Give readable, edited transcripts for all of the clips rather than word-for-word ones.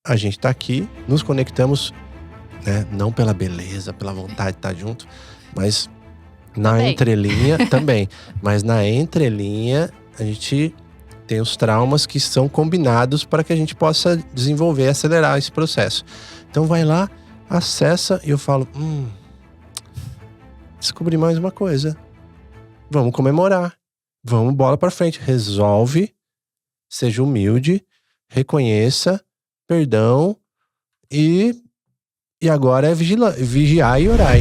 a gente tá aqui, nos conectamos, né? Não pela beleza, pela vontade de estar junto, mas na Também. entrelinha também. Mas na entrelinha, a gente tem os traumas que são combinados para que a gente possa desenvolver e acelerar esse processo. Então vai lá, acessa e eu falo, descobri mais uma coisa. Vamos comemorar. Vamos bola pra frente. Resolve, seja humilde, reconheça, perdão e agora é vigiar e orar.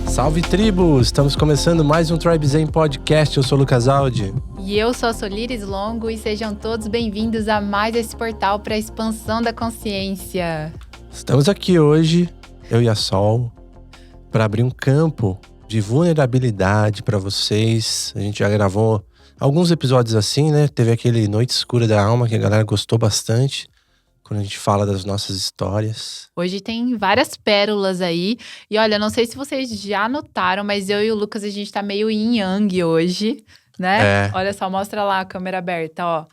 Salve tribos! Estamos começando mais um Tribe Zen Podcast. Eu sou o Lucas Aldi. E eu sou a Solires Longo e sejam todos bem-vindos a mais esse portal para a expansão da consciência. Estamos aqui hoje, eu e a Sol, para abrir um campo de vulnerabilidade para vocês. A gente já gravou alguns episódios assim, né? Teve aquele Noite Escura da Alma que a galera gostou bastante, quando a gente fala das nossas histórias. Hoje tem várias pérolas aí. E olha, não sei se vocês já notaram, mas eu e o Lucas, a gente tá meio yin yang hoje, né? Olha só, mostra lá a câmera aberta, ó.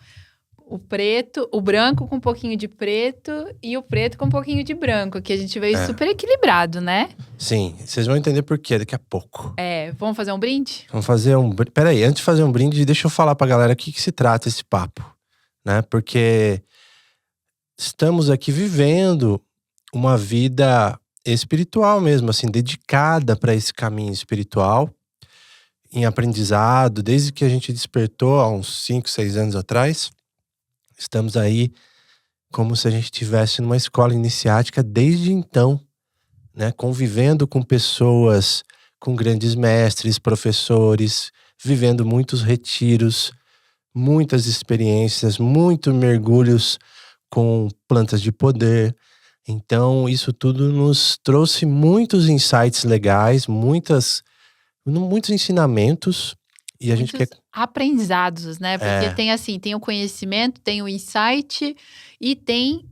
O preto, o branco com um pouquinho de preto e o preto com um pouquinho de branco. Aqui a gente veio super equilibrado, né? Sim, vocês vão entender por quê daqui a pouco. Vamos fazer um brinde? Vamos fazer um... Peraí, antes de fazer um brinde, deixa eu falar pra galera o que se trata esse papo, né? Porque estamos aqui vivendo uma vida espiritual mesmo, assim, dedicada para esse caminho espiritual, em aprendizado, desde que a gente despertou há uns 5, 6 anos atrás. Estamos aí como se a gente estivesse numa escola iniciática desde então, né? Convivendo com pessoas, com grandes mestres, professores, vivendo muitos retiros, muitas experiências, muitos mergulhos com plantas de poder. Então, isso tudo nos trouxe muitos insights legais, muitos ensinamentos. E a gente quer aprendizados, né? Porque tem assim, tem o conhecimento, tem o insight e tem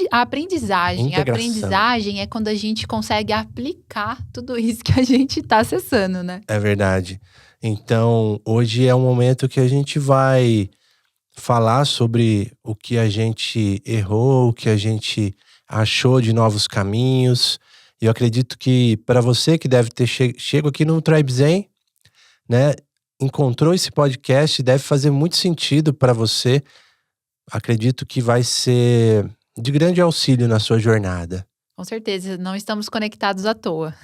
a aprendizagem. Integração. A aprendizagem é quando a gente consegue aplicar tudo isso que a gente tá acessando, né? É verdade. Então, hoje é um momento que a gente vai falar sobre o que a gente errou, o que a gente achou de novos caminhos. Eu acredito que para você que deve ter chego aqui no Tribe Zen, né, encontrou esse podcast, deve fazer muito sentido para você. Acredito que vai ser de grande auxílio na sua jornada. Com certeza, não estamos conectados à toa.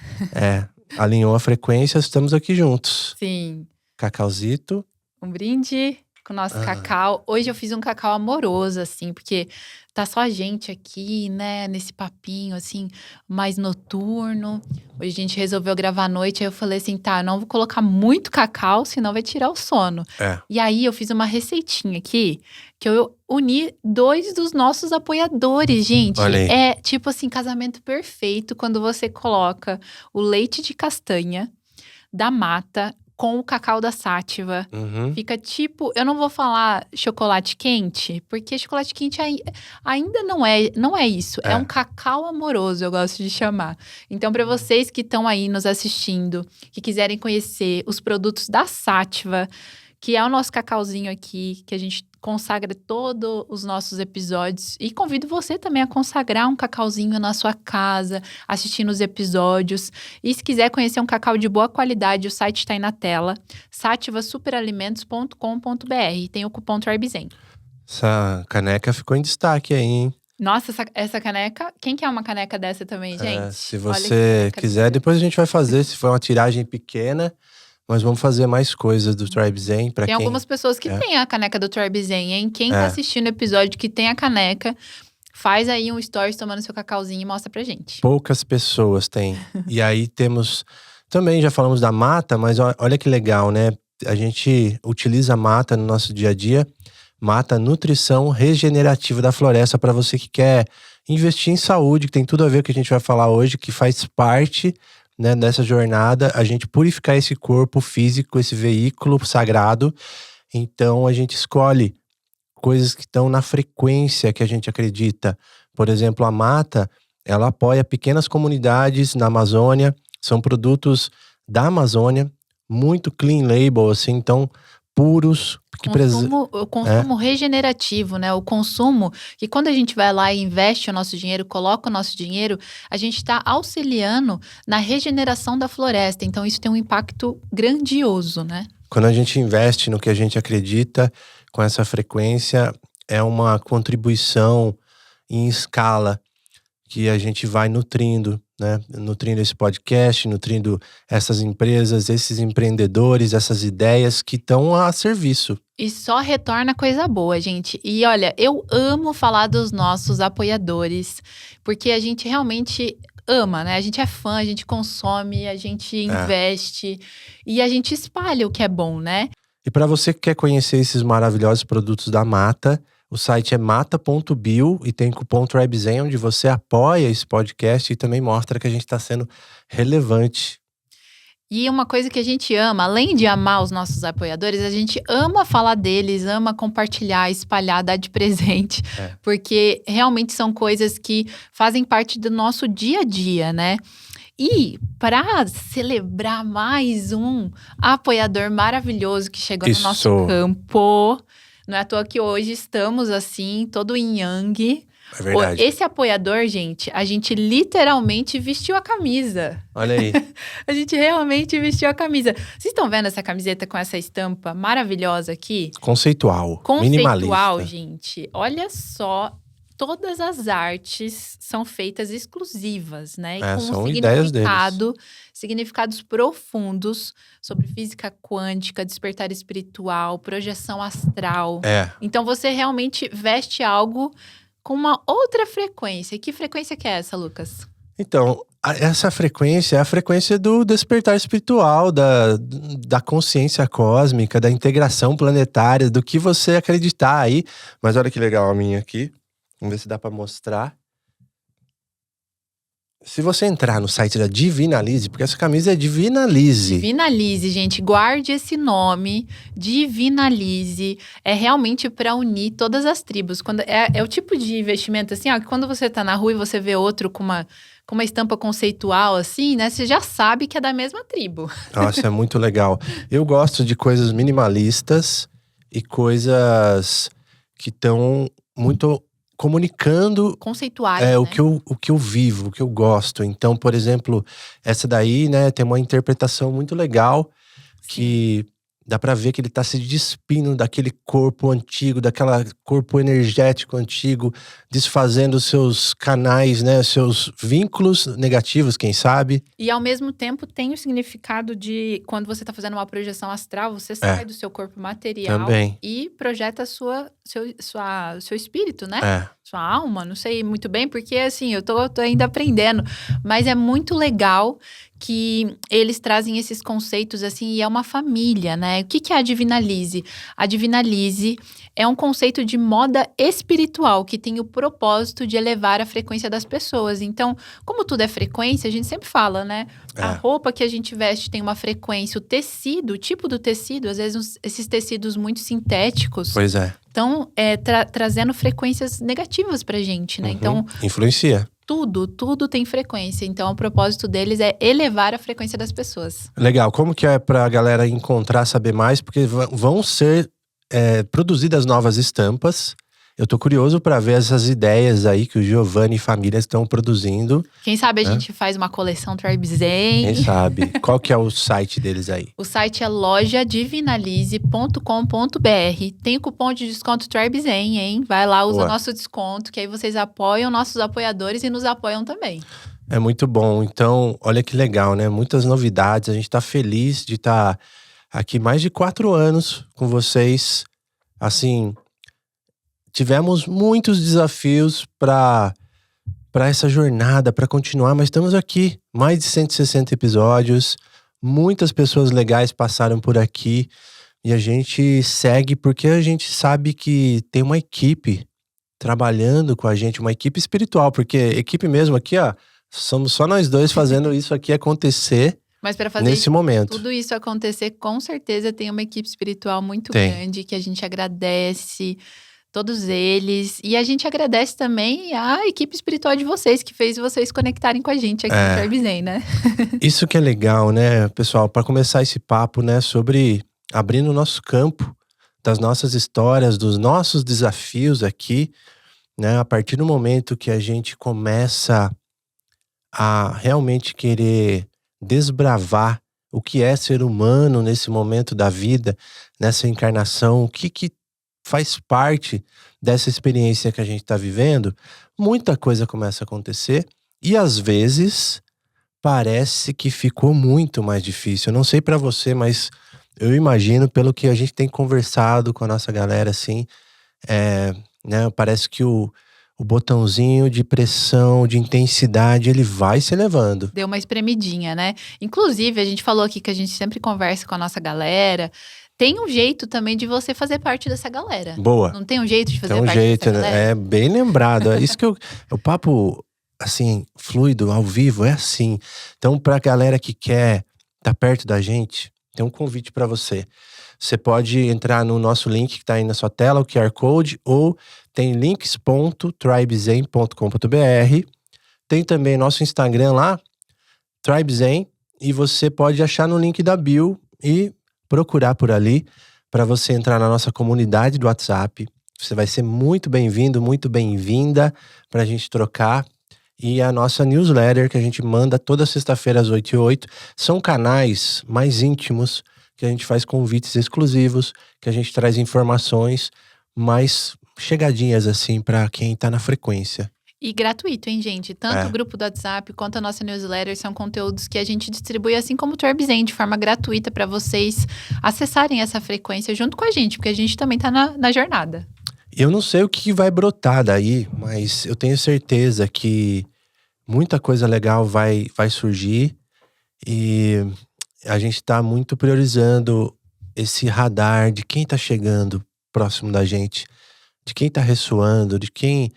Alinhou a frequência, estamos aqui juntos. Sim. Cacauzito. Um brinde com o nosso cacau. Hoje eu fiz um cacau amoroso, assim, porque tá só a gente aqui, né, nesse papinho, assim, mais noturno. Hoje a gente resolveu gravar à noite, aí eu falei assim, tá, não vou colocar muito cacau, senão vai tirar o sono. E aí eu fiz uma receitinha aqui, que eu uni 2 dos nossos apoiadores, gente. Olha aí. É tipo assim, casamento perfeito quando você coloca o leite de castanha da mata com o cacau da sátiva. Fica tipo, eu não vou falar chocolate quente, porque chocolate quente ainda não é isso. É um cacau amoroso, eu gosto de chamar. Então, para vocês que estão aí nos assistindo, que quiserem conhecer os produtos da sátiva, que é o nosso cacauzinho aqui, que a gente consagra todos os nossos episódios. E convido você também a consagrar um cacauzinho na sua casa, assistindo os episódios. E se quiser conhecer um cacau de boa qualidade, o site está aí na tela, sativasuperalimentos.com.br. Tem o cupom TRIBEZEN. Essa caneca ficou em destaque aí, hein? Nossa, essa caneca... Quem quer uma caneca dessa também, gente? Se você quiser, depois a gente vai fazer. Se for uma tiragem pequena, mas vamos fazer mais coisas do Tribe Zen. Tem algumas pessoas que têm a caneca do Tribe Zen, hein? Quem tá assistindo o episódio que tem a caneca, faz aí um stories tomando seu cacauzinho e mostra pra gente. Poucas pessoas têm. E aí temos... Também já falamos da mata, mas olha que legal, né? A gente utiliza a mata no nosso dia a dia. Mata, nutrição regenerativa da floresta, para você que quer investir em saúde, que tem tudo a ver com o que a gente vai falar hoje, que faz parte, né, dessa jornada, a gente purificar esse corpo físico, esse veículo sagrado. Então a gente escolhe coisas que estão na frequência que a gente acredita. Por exemplo, a mata, ela apoia pequenas comunidades na Amazônia, são produtos da Amazônia, muito clean label, assim, então puros. O consumo regenerativo, né? O consumo que quando a gente vai lá e investe o nosso dinheiro, coloca o nosso dinheiro, a gente está auxiliando na regeneração da floresta. Então isso tem um impacto grandioso, né? Quando a gente investe no que a gente acredita, com essa frequência, é uma contribuição em escala que a gente vai nutrindo, né? Nutrindo esse podcast, nutrindo essas empresas, esses empreendedores, essas ideias que estão a serviço. E só retorna coisa boa, gente. E olha, eu amo falar dos nossos apoiadores, porque a gente realmente ama, né? A gente é fã, a gente consome, a gente investe e a gente espalha o que é bom, né? E para você que quer conhecer esses maravilhosos produtos da Mata, o site é mata.bio e tem cupom TRIBEZEN, onde você apoia esse podcast e também mostra que a gente está sendo relevante. E uma coisa que a gente ama, além de amar os nossos apoiadores, a gente ama falar deles, ama compartilhar, espalhar, dar de presente. Porque realmente são coisas que fazem parte do nosso dia a dia, né? E para celebrar mais um apoiador maravilhoso que chegou no nosso campo, não é à toa que hoje estamos assim, todo em yang. É verdade. Esse apoiador, gente, a gente literalmente vestiu a camisa. Olha aí. A gente realmente vestiu a camisa. Vocês estão vendo essa camiseta com essa estampa maravilhosa aqui? Conceitual, minimalista, minimalista. Gente. Olha só, todas as artes são feitas exclusivas, né? E com são ideias deles. Significados profundos sobre física quântica, despertar espiritual, projeção astral. Então você realmente veste algo com uma outra frequência. E que frequência que é essa, Lucas? Então, essa frequência é a frequência do despertar espiritual, da consciência cósmica, da integração planetária, do que você acreditar aí. Mas olha que legal a minha aqui. Vamos ver se dá pra mostrar. Se você entrar no site da Divinalize, porque essa camisa é Divinalize. Divinalize, gente. Guarde esse nome. Divinalize. É realmente para unir todas as tribos. É o tipo de investimento assim, ó, que quando você tá na rua e você vê outro com uma estampa conceitual assim, né? Você já sabe que é da mesma tribo. Nossa, é muito legal. Eu gosto de coisas minimalistas e coisas que estão muito comunicando conceituais, né? o que eu vivo, o que eu gosto. Então, por exemplo, essa daí, né, tem uma interpretação muito legal. Sim. Que dá pra ver que ele tá se despindo daquele corpo antigo, daquele corpo energético antigo, desfazendo os seus canais, né, seus vínculos negativos, quem sabe. E ao mesmo tempo tem o significado de quando você tá fazendo uma projeção astral, você sai do seu corpo material também. E projeta seu espírito, né? Sua alma, não sei muito bem, porque assim, eu tô ainda aprendendo, mas é muito legal que eles trazem esses conceitos assim, e é uma família, né? O que é a Divinalize? A Divinalize é um conceito de moda espiritual que tem o propósito de elevar a frequência das pessoas. Então, como tudo é frequência, a gente sempre fala, né? A roupa que a gente veste tem uma frequência, o tecido, o tipo do tecido, às vezes esses tecidos muito sintéticos. Pois é. Então, trazendo frequências negativas pra gente, né? Então, influencia. Tudo tem frequência. Então, o propósito deles é elevar a frequência das pessoas. Legal. Como que é pra galera encontrar, saber mais? Porque vão ser produzidas novas estampas. Eu tô curioso pra ver essas ideias aí que o Giovanni e família estão produzindo. Quem sabe a gente faz uma coleção TRIBEZEN. Quem sabe? Qual que é o site deles aí? O site é lojadivinalize.com.br. Tem o cupom de desconto TRIBEZEN, hein? Vai lá, usa nosso desconto, que aí vocês apoiam nossos apoiadores e nos apoiam também. É muito bom. Então, olha que legal, né? Muitas novidades. A gente tá feliz de estar aqui mais de 4 anos com vocês. Assim, tivemos muitos desafios para essa jornada, para continuar, mas estamos aqui. Mais de 160 episódios. Muitas pessoas legais passaram por aqui. E a gente segue porque a gente sabe que tem uma equipe trabalhando com a gente, uma equipe espiritual. Porque equipe mesmo aqui, ó, somos só nós dois fazendo isso aqui acontecer. Mas para fazer nesse momento. Tudo isso acontecer, com certeza tem uma equipe espiritual muito grande, que a gente agradece. Todos eles. E a gente agradece também a equipe espiritual de vocês, que fez vocês conectarem com a gente aqui no Tribe Zen, né? Isso que é legal, né, pessoal? Para começar esse papo, né, sobre abrindo o nosso campo das nossas histórias, dos nossos desafios aqui, né? A partir do momento que a gente começa a realmente querer desbravar o que é ser humano nesse momento da vida, nessa encarnação, o que faz parte dessa experiência que a gente está vivendo, muita coisa começa a acontecer e às vezes parece que ficou muito mais difícil. Eu não sei pra você, mas eu imagino pelo que a gente tem conversado com a nossa galera, assim, né, parece que o botãozinho de pressão, de intensidade, ele vai se elevando. Deu uma espremidinha, né? Inclusive, a gente falou aqui que a gente sempre conversa com a nossa galera. Tem um jeito também de você fazer parte dessa galera. Boa. Não tem um jeito de fazer Tem um parte jeito, dessa galera? né? É bem lembrado. É isso que o papo, assim, fluido, ao vivo, é assim. Então, pra galera que quer estar perto da gente, tem um convite pra você. Você pode entrar no nosso link que tá aí na sua tela, o QR Code, ou tem links.tribezen.com.br. Tem também nosso Instagram lá, TribeZen, e você pode achar no link da bio e procurar por ali para você entrar na nossa comunidade do WhatsApp. Você vai ser muito bem-vindo, muito bem-vinda para a gente trocar. E a nossa newsletter que a gente manda toda sexta-feira às 8h08. São canais mais íntimos, que a gente faz convites exclusivos, que a gente traz informações mais chegadinhas assim para quem tá na frequência. E gratuito, hein, gente? Tanto o grupo do WhatsApp quanto a nossa newsletter são conteúdos que a gente distribui, assim como o Tribe Zen, de forma gratuita para vocês acessarem essa frequência junto com a gente, porque a gente também tá na jornada. Eu não sei o que vai brotar daí, mas eu tenho certeza que muita coisa legal vai surgir e a gente tá muito priorizando esse radar de quem tá chegando próximo da gente, de quem tá ressoando, de quem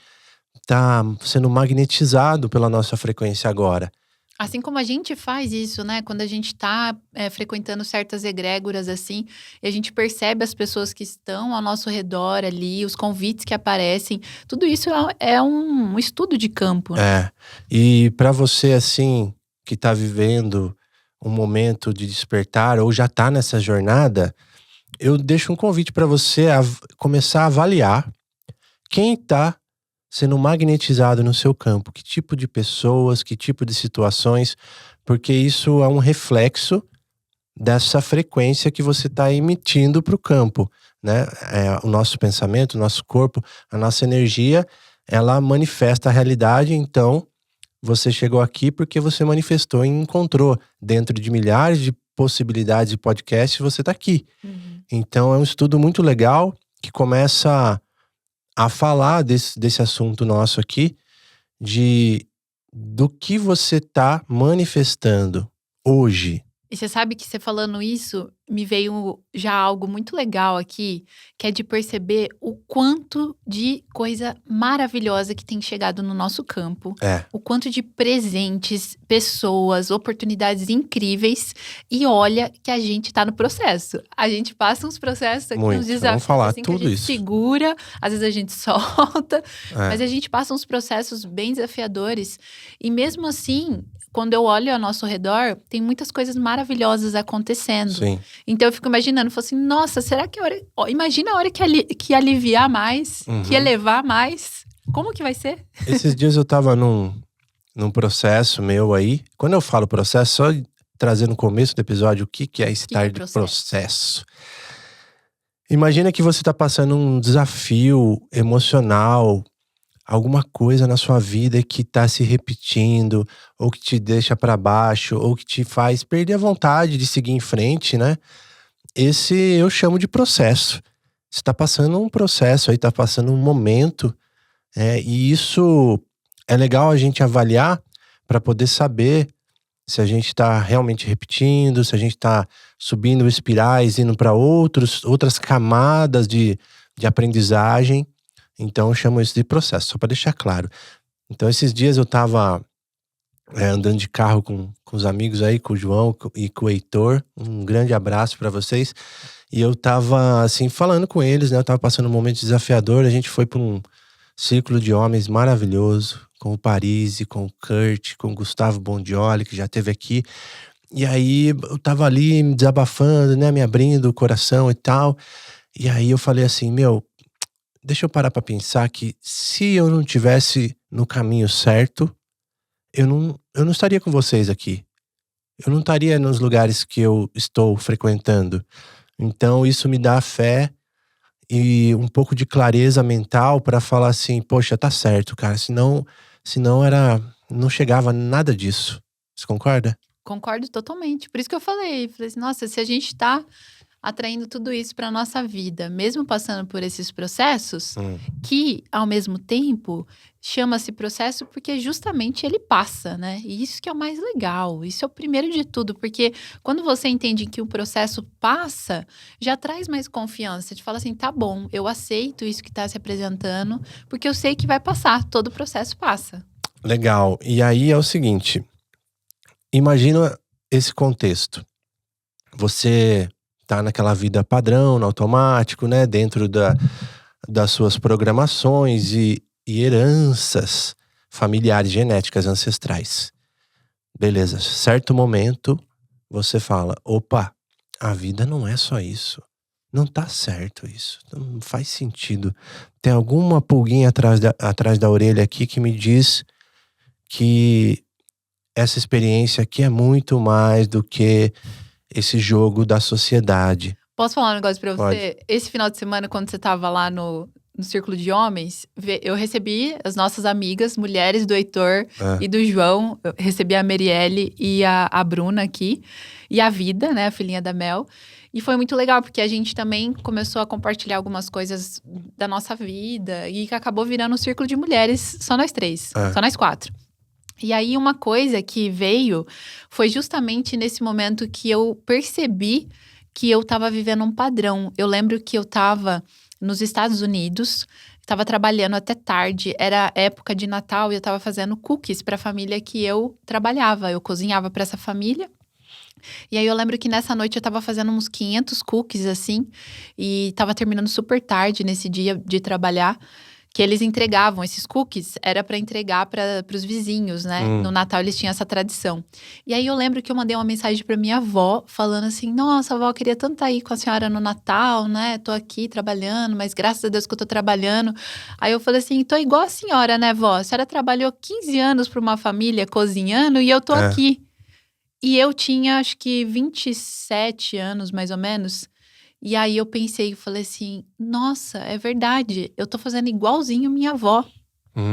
tá sendo magnetizado pela nossa frequência agora. Assim como a gente faz isso, né? Quando a gente tá frequentando certas egrégoras assim, e a gente percebe as pessoas que estão ao nosso redor ali, os convites que aparecem, tudo isso é um estudo de campo. Né? E para você assim, que tá vivendo um momento de despertar ou já tá nessa jornada, eu deixo um convite para você a começar a avaliar quem tá sendo magnetizado no seu campo, que tipo de pessoas, que tipo de situações, porque isso é um reflexo dessa frequência que você está emitindo para o campo, né? O nosso pensamento, o nosso corpo, a nossa energia, ela manifesta a realidade, então você chegou aqui porque você manifestou e encontrou dentro de milhares de possibilidades de podcast, você está aqui. Uhum. Então é um estudo muito legal que começa a falar desse assunto nosso aqui, do que você tá manifestando hoje. E você sabe que você falando isso, me veio já algo muito legal aqui, que é de perceber o quanto de coisa maravilhosa que tem chegado no nosso campo. O quanto de presentes, pessoas, oportunidades incríveis. E olha que a gente tá no processo. A gente passa uns processos aqui, uns desafios. Vamos falar assim, tudo que a gente isso. segura, às vezes a gente solta. Mas a gente passa uns processos bem desafiadores. E mesmo assim, quando eu olho ao nosso redor, tem muitas coisas maravilhosas acontecendo. Sim. Então eu fico imaginando, falo assim, nossa, será que a hora... imagina a hora que aliviar mais, que elevar mais. Como que vai ser? Esses dias eu tava num processo meu aí. Quando eu falo processo, só trazer no começo do episódio o que é estar de processo. Imagina que você tá passando um desafio emocional, alguma coisa na sua vida que tá se repetindo, ou que te deixa pra baixo, ou que te faz perder a vontade de seguir em frente, né? Esse eu chamo de processo. Você tá passando um processo aí, tá passando um momento, e isso é legal a gente avaliar para poder saber se a gente tá realmente repetindo, se a gente tá subindo espirais, indo para outras camadas de aprendizagem. Então eu chamo isso de processo, só para deixar claro. Então esses dias eu tava andando de carro com os amigos aí, com o João e com o Heitor. Um grande abraço para vocês. E eu tava, assim, falando com eles, né? Eu tava passando um momento desafiador. A gente foi pra um círculo de homens maravilhoso. Com o Paris, com o Kurt, com o Gustavo Bondioli, que já esteve aqui. E aí, eu tava ali me desabafando, né? Me abrindo o coração e tal. E aí, eu falei assim, deixa eu parar pra pensar que se eu não tivesse no caminho certo, eu não estaria com vocês aqui. Eu não estaria nos lugares que eu estou frequentando. Então isso me dá fé e um pouco de clareza mental pra falar assim, poxa, tá certo, cara. Senão não chegava nada disso. Você concorda? Concordo totalmente. Por isso que eu falei assim, nossa, se a gente tá atraindo tudo isso para nossa vida, mesmo passando por esses processos, que ao mesmo tempo chama-se processo porque justamente ele passa, né? E isso que é o mais legal, isso é o primeiro de tudo, porque quando você entende que o processo passa, já traz mais confiança, te fala assim, tá bom, eu aceito isso que tá se apresentando, porque eu sei que vai passar, todo o processo passa. Legal. E aí é o seguinte, imagina esse contexto. Você tá naquela vida padrão, no automático, né? Dentro das suas programações e heranças familiares, genéticas, ancestrais. Beleza, certo momento você fala, opa, a vida não é só isso. Não tá certo isso, não faz sentido. Tem alguma pulguinha atrás da orelha aqui que me diz que essa experiência aqui é muito mais do que esse jogo da sociedade. Posso falar um negócio pra você? Pode. Esse final de semana, quando você tava lá no Círculo de Homens, eu recebi as nossas amigas, mulheres do Heitor e do João. Eu recebi a Merielle e a Bruna aqui. E a Vida, né, a filhinha da Mel. E foi muito legal, porque a gente também começou a compartilhar algumas coisas da nossa vida. E que acabou virando um círculo de mulheres, só nós três, só nós quatro. E aí, uma coisa que veio foi justamente nesse momento que eu percebi que eu tava vivendo um padrão. Eu lembro que eu tava nos Estados Unidos, tava trabalhando até tarde, era época de Natal e eu tava fazendo cookies pra família que eu trabalhava. Eu cozinhava pra essa família. E aí eu lembro que nessa noite eu tava fazendo uns 500 cookies, assim, e tava terminando super tarde nesse dia de trabalhar. Que eles entregavam esses cookies, era para entregar para os vizinhos, né? No Natal eles tinham essa tradição. E aí eu lembro que eu mandei uma mensagem para minha avó, falando assim, nossa, avó, eu queria tanto estar aí com a senhora no Natal, né? Tô aqui trabalhando, mas graças a Deus que eu tô trabalhando. Aí eu falei assim, tô igual a senhora, né, vó? A senhora trabalhou 15 anos para uma família cozinhando e eu tô aqui. E eu tinha, acho que 27 anos, mais ou menos. E aí eu pensei, falei assim, nossa, é verdade, eu tô fazendo igualzinho minha avó.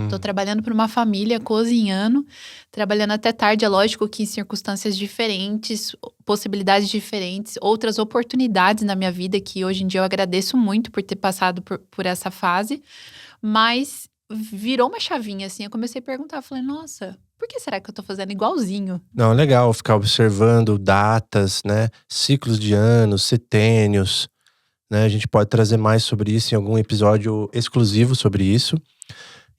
Tô trabalhando para uma família, cozinhando, trabalhando até tarde, é lógico que em circunstâncias diferentes, possibilidades diferentes, outras oportunidades na minha vida, que hoje em dia eu agradeço muito por ter passado por essa fase, mas virou uma chavinha assim, eu comecei a perguntar, falei, nossa, por que será que eu tô fazendo igualzinho? Não, é legal ficar observando datas, né? Ciclos de anos, setênios, né? A gente pode trazer mais sobre isso em algum episódio exclusivo sobre isso.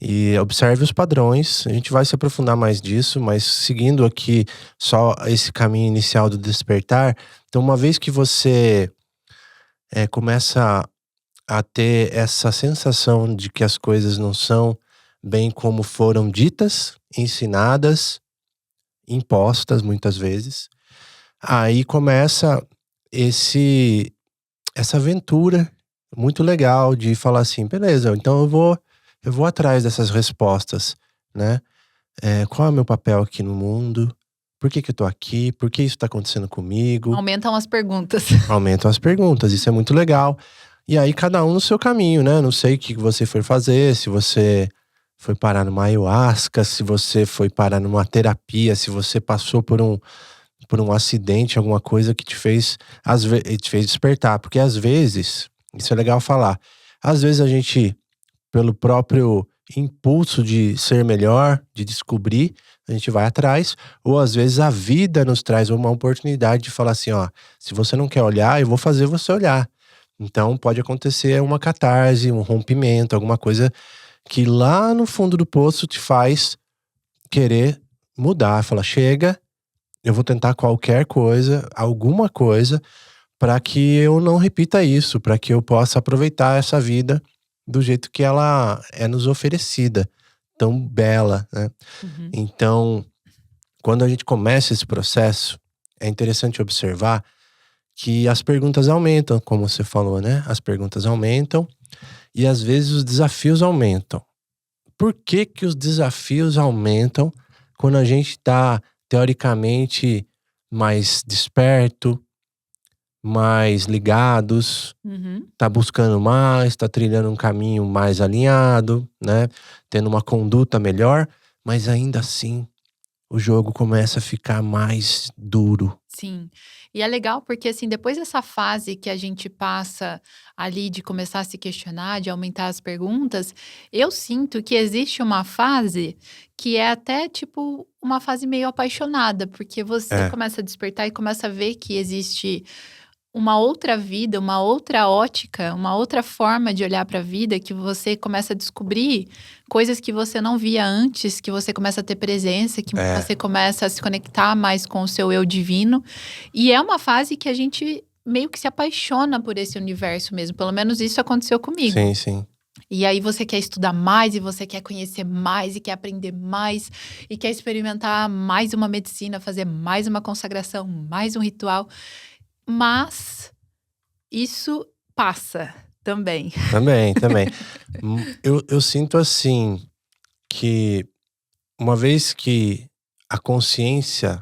E observe os padrões, a gente vai se aprofundar mais disso, mas seguindo aqui só esse caminho inicial do despertar. Então, uma vez que você começa a ter essa sensação de que as coisas não são bem como foram ditas, ensinadas, impostas muitas vezes, aí começa essa aventura muito legal de falar assim, beleza, então eu vou atrás dessas respostas, né? Qual é o meu papel aqui no mundo? Por que eu tô aqui? Por que isso tá acontecendo comigo? Aumentam as perguntas. Aumentam as perguntas, isso é muito legal. E aí cada um no seu caminho, né? Não sei o que você foi fazer, se você foi parar numa ayahuasca, se você foi parar numa terapia, se você passou por um acidente, alguma coisa que te fez despertar. Porque às vezes, isso é legal falar, às vezes a gente, pelo próprio impulso de ser melhor, de descobrir, a gente vai atrás, ou às vezes a vida nos traz uma oportunidade de falar assim, ó, se você não quer olhar, eu vou fazer você olhar. Então pode acontecer uma catarse, um rompimento, alguma coisa que lá no fundo do poço te faz querer mudar, fala, chega, eu vou tentar qualquer coisa, alguma coisa, para que eu não repita isso, para que eu possa aproveitar essa vida do jeito que ela é nos oferecida, tão bela, né? Então, quando a gente começa esse processo, é interessante observar que as perguntas aumentam, como você falou, né? As perguntas aumentam e às vezes os desafios aumentam. Por que que os desafios aumentam quando a gente está teoricamente mais desperto, mais ligados, tá buscando mais, tá trilhando um caminho mais alinhado, né? Tendo uma conduta melhor, mas ainda assim o jogo começa a ficar mais duro. Sim. E é legal porque, assim, depois dessa fase que a gente passa ali de começar a se questionar, de aumentar as perguntas, eu sinto que existe uma fase que é até, tipo, uma fase meio apaixonada, porque você É, começa a despertar e começa a ver que existe uma outra vida, uma outra ótica, uma outra forma de olhar para a vida, que você começa a descobrir coisas que você não via antes, que você começa a ter presença, que é. você começa a se conectar mais com o seu eu divino. E é uma fase que a gente meio que se apaixona por esse universo mesmo. Pelo menos isso aconteceu comigo. Sim, sim. E aí você quer estudar mais, e você quer conhecer mais, e quer aprender mais, e quer experimentar mais uma medicina, fazer mais uma consagração, mais um ritual. Mas isso passa também. Também, também. Eu sinto assim que uma vez que a consciência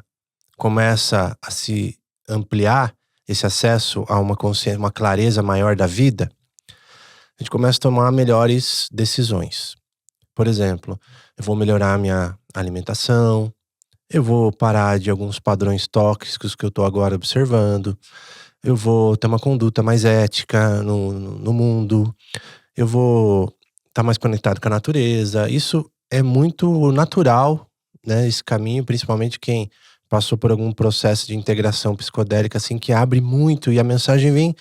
começa a se ampliar, esse acesso a uma consciência, uma clareza maior da vida, a gente começa a tomar melhores decisões. Por exemplo, eu vou melhorar a minha alimentação, eu vou parar de alguns padrões tóxicos que eu tô agora observando, eu vou ter uma conduta mais ética no mundo, eu vou estar mais conectado com a natureza. Isso é muito natural, né? Esse caminho, principalmente quem passou por algum processo de integração psicodélica, assim, que abre muito e a mensagem vem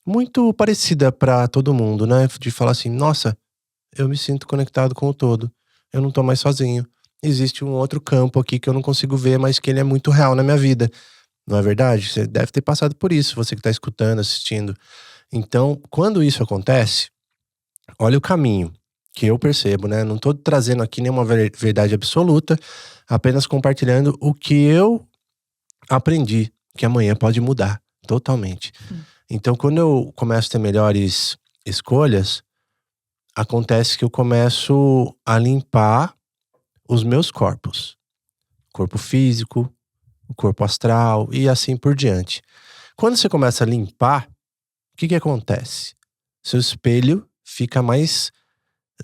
muito parecida para todo mundo, né? De falar assim: nossa, eu me sinto conectado com o todo, eu não tô mais sozinho. Existe um outro campo aqui que eu não consigo ver, mas que ele é muito real na minha vida. Não é verdade? Você deve ter passado por isso, você que tá escutando, assistindo. Então, quando isso acontece, olha o caminho que eu percebo, né? Não tô trazendo aqui nenhuma verdade absoluta, apenas compartilhando o que eu aprendi, que amanhã pode mudar totalmente. Então, quando eu começo a ter melhores escolhas, acontece que eu começo a limpar os meus corpos. Corpo físico, o corpo astral e assim por diante. Quando você começa a limpar, o que que acontece? Seu espelho fica mais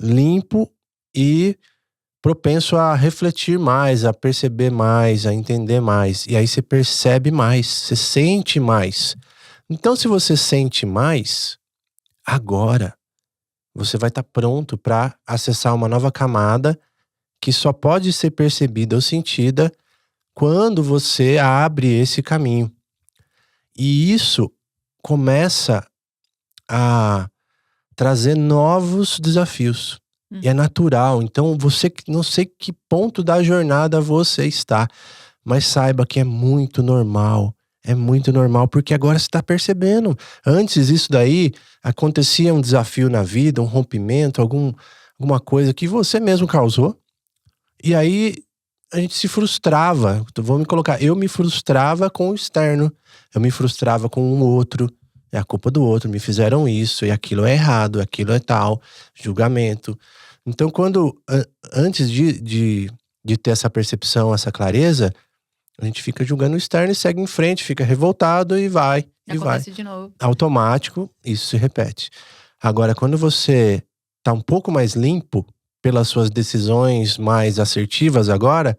limpo e propenso a refletir mais, a perceber mais, a entender mais. E aí você percebe mais, você sente mais. Então, se você sente mais, agora você vai estar pronto para acessar uma nova camada que só pode ser percebida ou sentida quando você abre esse caminho. E isso começa a trazer novos desafios. E é natural. Então, você, não sei que ponto da jornada você está, mas saiba que é muito normal. É muito normal, porque agora você está percebendo. Antes isso daí, acontecia um desafio na vida, um rompimento, alguma coisa que você mesmo causou. E aí, a gente se frustrava. Vou me colocar, eu me frustrava com o externo. Eu me frustrava com o outro. É a culpa do outro, me fizeram isso, e aquilo é errado, aquilo é tal. Julgamento. Então, antes de ter essa percepção, essa clareza, a gente fica julgando o externo e segue em frente, fica revoltado e vai, e vai. Acontece de novo. Automático, isso se repete. Agora, quando você tá um pouco mais limpo pelas suas decisões mais assertivas agora,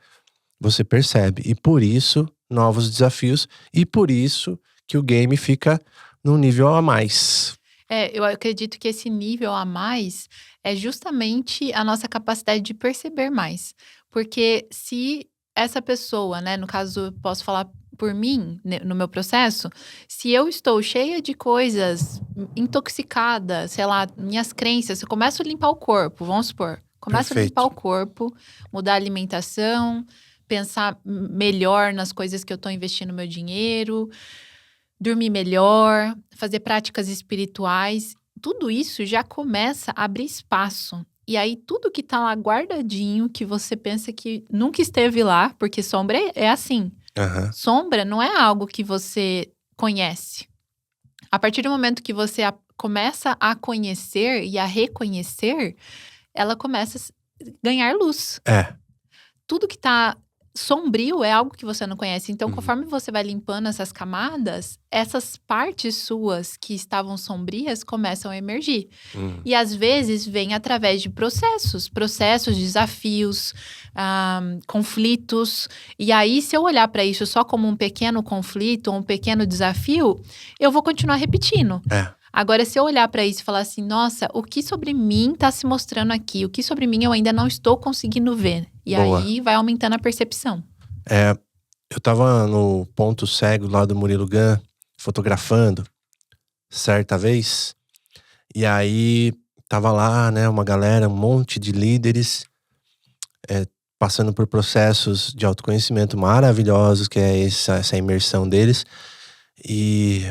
você percebe. E por isso, novos desafios. E por isso que o game fica num nível a mais. Eu acredito que esse nível a mais é justamente a nossa capacidade de perceber mais. Porque se essa pessoa, né, no caso, posso falar por mim, né, no meu processo, se eu estou cheia de coisas, intoxicada, sei lá, minhas crenças, eu começo a limpar o corpo, vamos supor. Começo a limpar Perfeito. o corpo, mudar a alimentação, pensar melhor nas coisas que eu estou investindo meu dinheiro. dormir melhor, fazer práticas espirituais, tudo isso já começa a abrir espaço. E aí, tudo que tá lá guardadinho, que você pensa que nunca esteve lá, porque sombra é assim. Sombra não é algo que você conhece. A partir do momento que você começa a conhecer e a reconhecer, ela começa a ganhar luz. Tudo que tá sombrio é algo que você não conhece. Então, conforme você vai limpando essas camadas, essas partes suas que estavam sombrias começam a emergir. E às vezes vem através de processos, desafios, conflitos. E aí, se eu olhar para isso só como um pequeno conflito ou um pequeno desafio, eu vou continuar repetindo. Agora, se eu olhar para isso e falar assim, nossa, o que sobre mim está se mostrando aqui? O que sobre mim eu ainda não estou conseguindo ver? E aí vai aumentando a percepção. Eu tava no ponto cego lá do Murilo Gun, fotografando, certa vez. E aí, tava lá, né, uma galera, um monte de líderes, passando por processos de autoconhecimento maravilhosos, que é essa imersão deles. E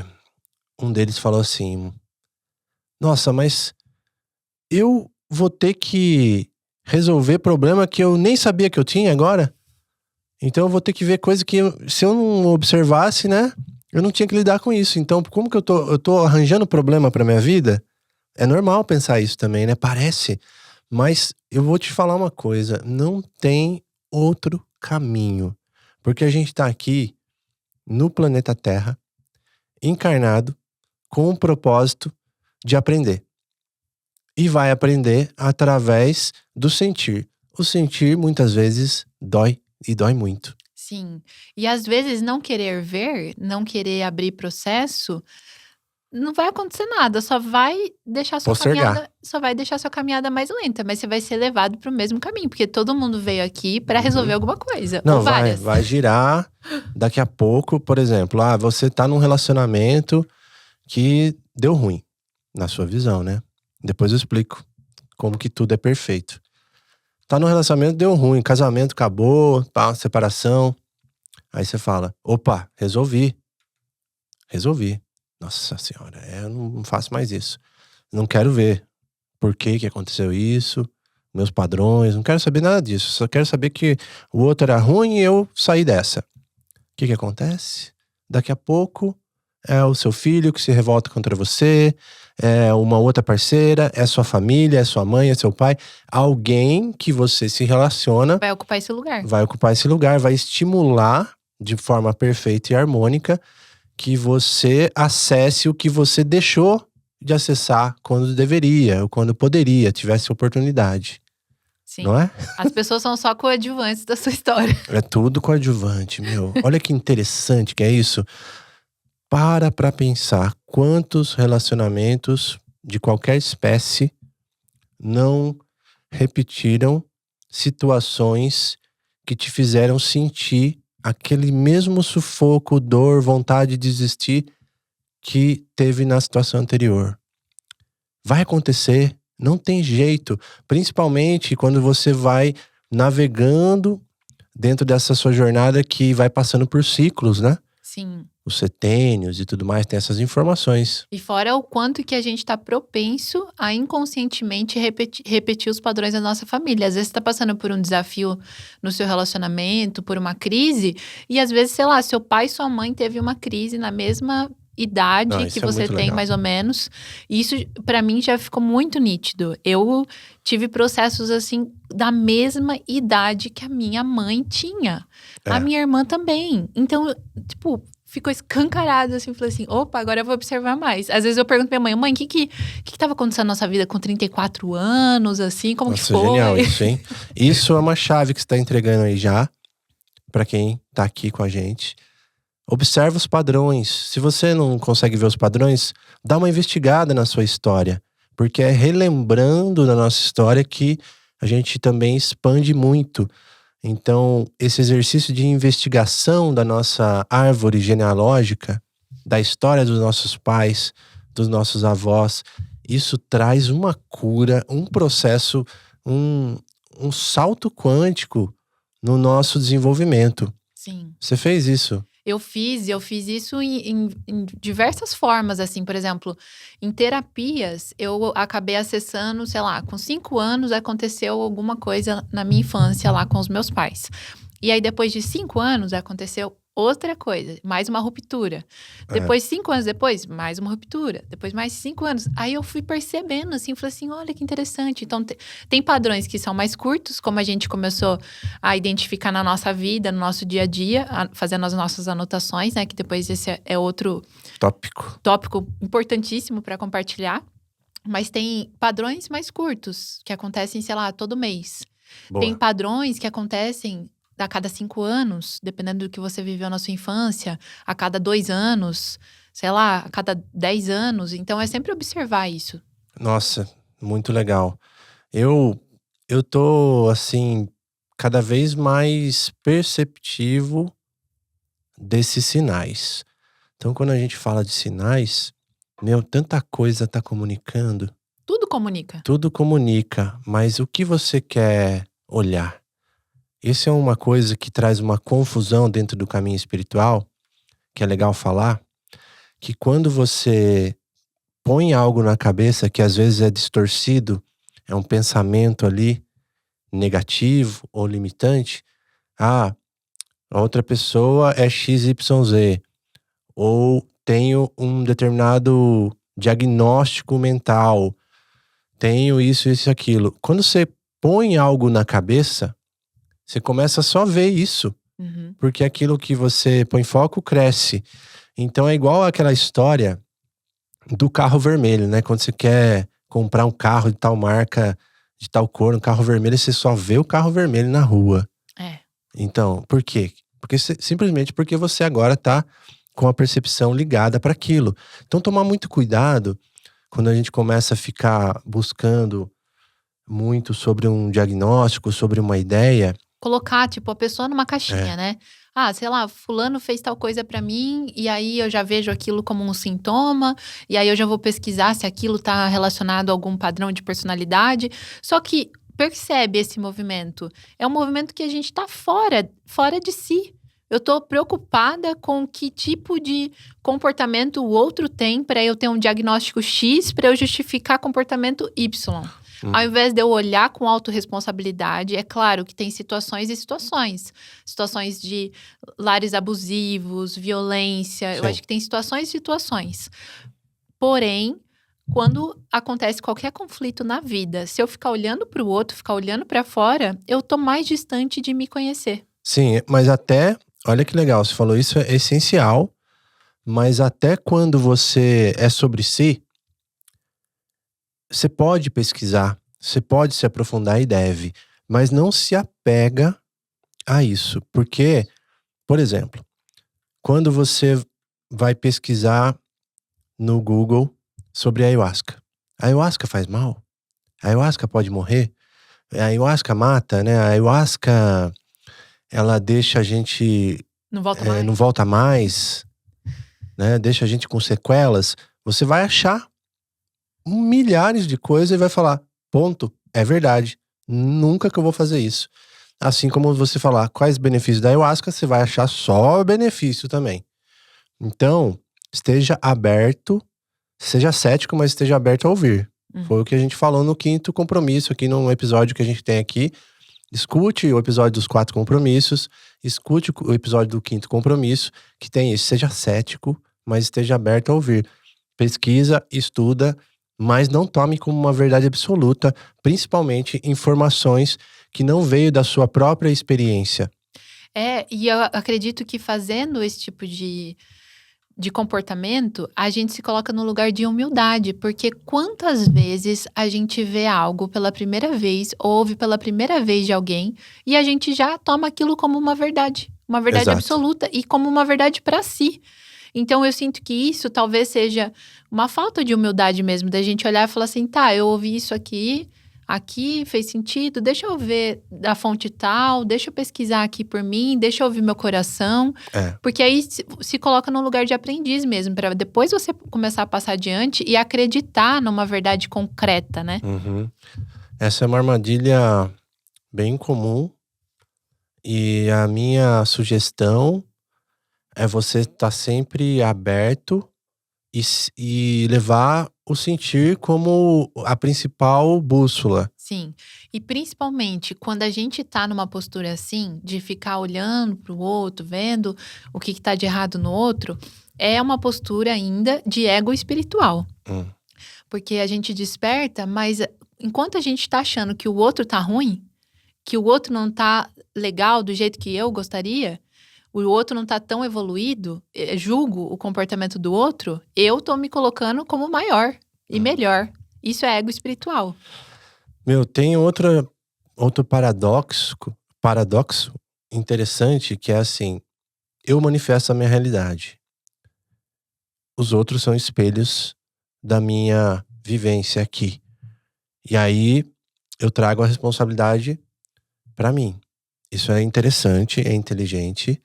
um deles falou assim, nossa, mas eu vou ter que resolver problema que eu nem sabia que eu tinha agora. Então eu vou ter que ver coisa que se eu não observasse, né, eu não tinha que lidar com isso. Então como que eu tô arranjando problema pra minha vida? É normal pensar isso também, né? Parece. Mas eu vou te falar uma coisa, não tem outro caminho. Porque a gente tá aqui no planeta Terra, encarnado, com o propósito de aprender. E vai aprender através do sentir. O sentir, muitas vezes, dói e dói muito. Sim. E às vezes não querer ver, não querer abrir processo, não vai acontecer nada. Só vai deixar sua caminhada mais lenta. Mas você vai ser levado para o mesmo caminho. Porque todo mundo veio aqui para resolver alguma coisa. Não, ou várias. Vai girar daqui a pouco, por exemplo. Você tá num relacionamento que deu ruim, na sua visão, né? Depois eu explico como que tudo é perfeito. Tá no relacionamento, deu ruim, casamento acabou, separação. Aí você fala, opa, resolvi. Nossa senhora, eu não faço mais isso. Não quero ver por que aconteceu isso, meus padrões, não quero saber nada disso. Só quero saber que o outro era ruim e eu saí dessa. O que acontece? Daqui a pouco é o seu filho que se revolta contra você, é uma outra parceira, é sua família, é sua mãe, é seu pai. Alguém que você se relaciona vai ocupar esse lugar. Vai estimular de forma perfeita e harmônica que você acesse o que você deixou de acessar quando deveria, ou quando poderia, tivesse oportunidade. Sim. Não é? As pessoas são só coadjuvantes da sua história. É tudo coadjuvante, meu. Olha que interessante que é isso. Para pensar quantos relacionamentos de qualquer espécie não repetiram situações que te fizeram sentir aquele mesmo sufoco, dor, vontade de desistir que teve na situação anterior. Vai acontecer, não tem jeito. Principalmente quando você vai navegando dentro dessa sua jornada que vai passando por ciclos, né? Sim. Os setênios e tudo mais, tem essas informações. E fora o quanto que a gente tá propenso a inconscientemente repetir os padrões da nossa família. Às vezes você tá passando por um desafio no seu relacionamento, por uma crise, e às vezes, sei lá, seu pai e sua mãe teve uma crise na mesma idade que você tem, mais ou menos. E isso, pra mim, já ficou muito nítido. Eu tive processos, assim, da mesma idade que a minha mãe tinha. A minha irmã também. Então, tipo, ficou escancarado, assim, falei assim, opa, agora eu vou observar mais. Às vezes eu pergunto pra minha mãe, o que tava acontecendo na nossa vida com 34 anos, assim, como que foi? Genial isso, hein? Isso é uma chave que você tá entregando aí já, pra quem tá aqui com a gente. Observa os padrões. Se você não consegue ver os padrões, dá uma investigada na sua história. Porque é relembrando da nossa história que a gente também expande muito. Então, esse exercício de investigação da nossa árvore genealógica, da história dos nossos pais, dos nossos avós, isso traz uma cura, um processo, um salto quântico no nosso desenvolvimento. Sim. Você fez isso? Eu fiz isso em diversas formas, assim, por exemplo, em terapias, eu acabei acessando, sei lá, com 5 anos aconteceu alguma coisa na minha infância lá com os meus pais. E aí, depois de 5 anos, aconteceu outra coisa, mais uma ruptura. Depois, 5 anos depois, mais uma ruptura. Depois, mais 5 anos. Aí eu fui percebendo, assim, falei assim, olha que interessante. Então, tem padrões que são mais curtos, como a gente começou a identificar na nossa vida, no nosso dia a dia, fazendo as nossas anotações, né? Que depois esse é outro tópico importantíssimo para compartilhar. Mas tem padrões mais curtos, que acontecem, sei lá, todo mês. Boa. Tem padrões que acontecem a cada 5 anos, dependendo do que você viveu na sua infância, a cada 2 anos, sei lá, a cada 10 anos. Então, é sempre observar isso. Nossa, muito legal. Eu tô, assim, cada vez mais perceptivo desses sinais. Então, quando a gente fala de sinais, tanta coisa tá comunicando. Tudo comunica. Tudo comunica, mas o que você quer olhar? Isso é uma coisa que traz uma confusão dentro do caminho espiritual, que é legal falar, que quando você põe algo na cabeça que às vezes é distorcido, é um pensamento ali negativo ou limitante, a outra pessoa é XYZ, ou tenho um determinado diagnóstico mental, tenho isso, isso e aquilo. Quando você põe algo na cabeça, você começa a só ver isso. Uhum. Porque aquilo que você põe foco cresce. Então é igual aquela história do carro vermelho, né? Quando você quer comprar um carro de tal marca, de tal cor, um carro vermelho, você só vê o carro vermelho na rua. Então, por quê? Simplesmente porque você agora tá com a percepção ligada para aquilo. Então tomar muito cuidado quando a gente começa a ficar buscando muito sobre um diagnóstico, sobre uma ideia. Colocar, tipo, a pessoa numa caixinha, né? Sei lá, fulano fez tal coisa pra mim, e aí eu já vejo aquilo como um sintoma, e aí eu já vou pesquisar se aquilo tá relacionado a algum padrão de personalidade. Só que percebe esse movimento. É um movimento que a gente tá fora de si. Eu tô preocupada com que tipo de comportamento o outro tem para eu ter um diagnóstico X para eu justificar comportamento Y. Ao invés de eu olhar com autorresponsabilidade, é claro que tem situações e situações. Situações de lares abusivos, violência. Sim. Eu acho que tem situações e situações. Porém, quando acontece qualquer conflito na vida, se eu ficar olhando para o outro, ficar olhando para fora, eu tô mais distante de me conhecer. Sim, mas até, olha que legal, você falou isso, é essencial, mas até quando você é sobre si, você pode pesquisar, você pode se aprofundar e deve, mas não se apega a isso. Porque, por exemplo, quando você vai pesquisar no Google sobre a ayahuasca. A ayahuasca faz mal? A ayahuasca pode morrer? A ayahuasca mata, né? A ayahuasca, ela deixa a gente... Não volta mais, né? Deixa a gente com sequelas. Você vai achar milhares de coisas e vai falar, ponto, é verdade, nunca que eu vou fazer isso. Assim como você falar quais benefícios da ayahuasca, você vai achar só benefício também. Então, esteja aberto, seja cético, mas esteja aberto a ouvir. Foi o que a gente falou no 5º compromisso, aqui no episódio que a gente tem aqui. Escute o episódio dos 4 compromissos, escute o episódio do 5º compromisso, que tem isso, seja cético, mas esteja aberto a ouvir. Pesquisa, estuda, mas não tome como uma verdade absoluta, principalmente informações que não veio da sua própria experiência. E eu acredito que fazendo esse tipo de comportamento, a gente se coloca no lugar de humildade, porque quantas vezes a gente vê algo pela primeira vez, ouve pela primeira vez de alguém, e a gente já toma aquilo como uma verdade Exato. Absoluta e como uma verdade para si. Então, eu sinto que isso talvez seja uma falta de humildade mesmo, da gente olhar e falar assim, tá, eu ouvi isso aqui fez sentido, deixa eu ver da fonte tal, deixa eu pesquisar aqui por mim, deixa eu ouvir meu coração. Porque aí se coloca num lugar de aprendiz mesmo, para depois você começar a passar adiante e acreditar numa verdade concreta, né? Essa é uma armadilha bem comum e a minha sugestão É você estar sempre aberto e levar o sentir como a principal bússola. Sim. E principalmente quando a gente tá numa postura assim, de ficar olhando pro outro, vendo o que tá de errado no outro, é uma postura ainda de ego espiritual. Porque a gente desperta, mas enquanto a gente tá achando que o outro tá ruim, que o outro não tá legal do jeito que eu gostaria, o outro não tá tão evoluído, julgo o comportamento do outro, eu tô me colocando como maior e melhor. Isso é ego espiritual. Meu, tem outro paradoxo interessante, que é assim: eu manifesto a minha realidade. Os outros são espelhos da minha vivência aqui. E aí eu trago a responsabilidade para mim. Isso é interessante, é inteligente.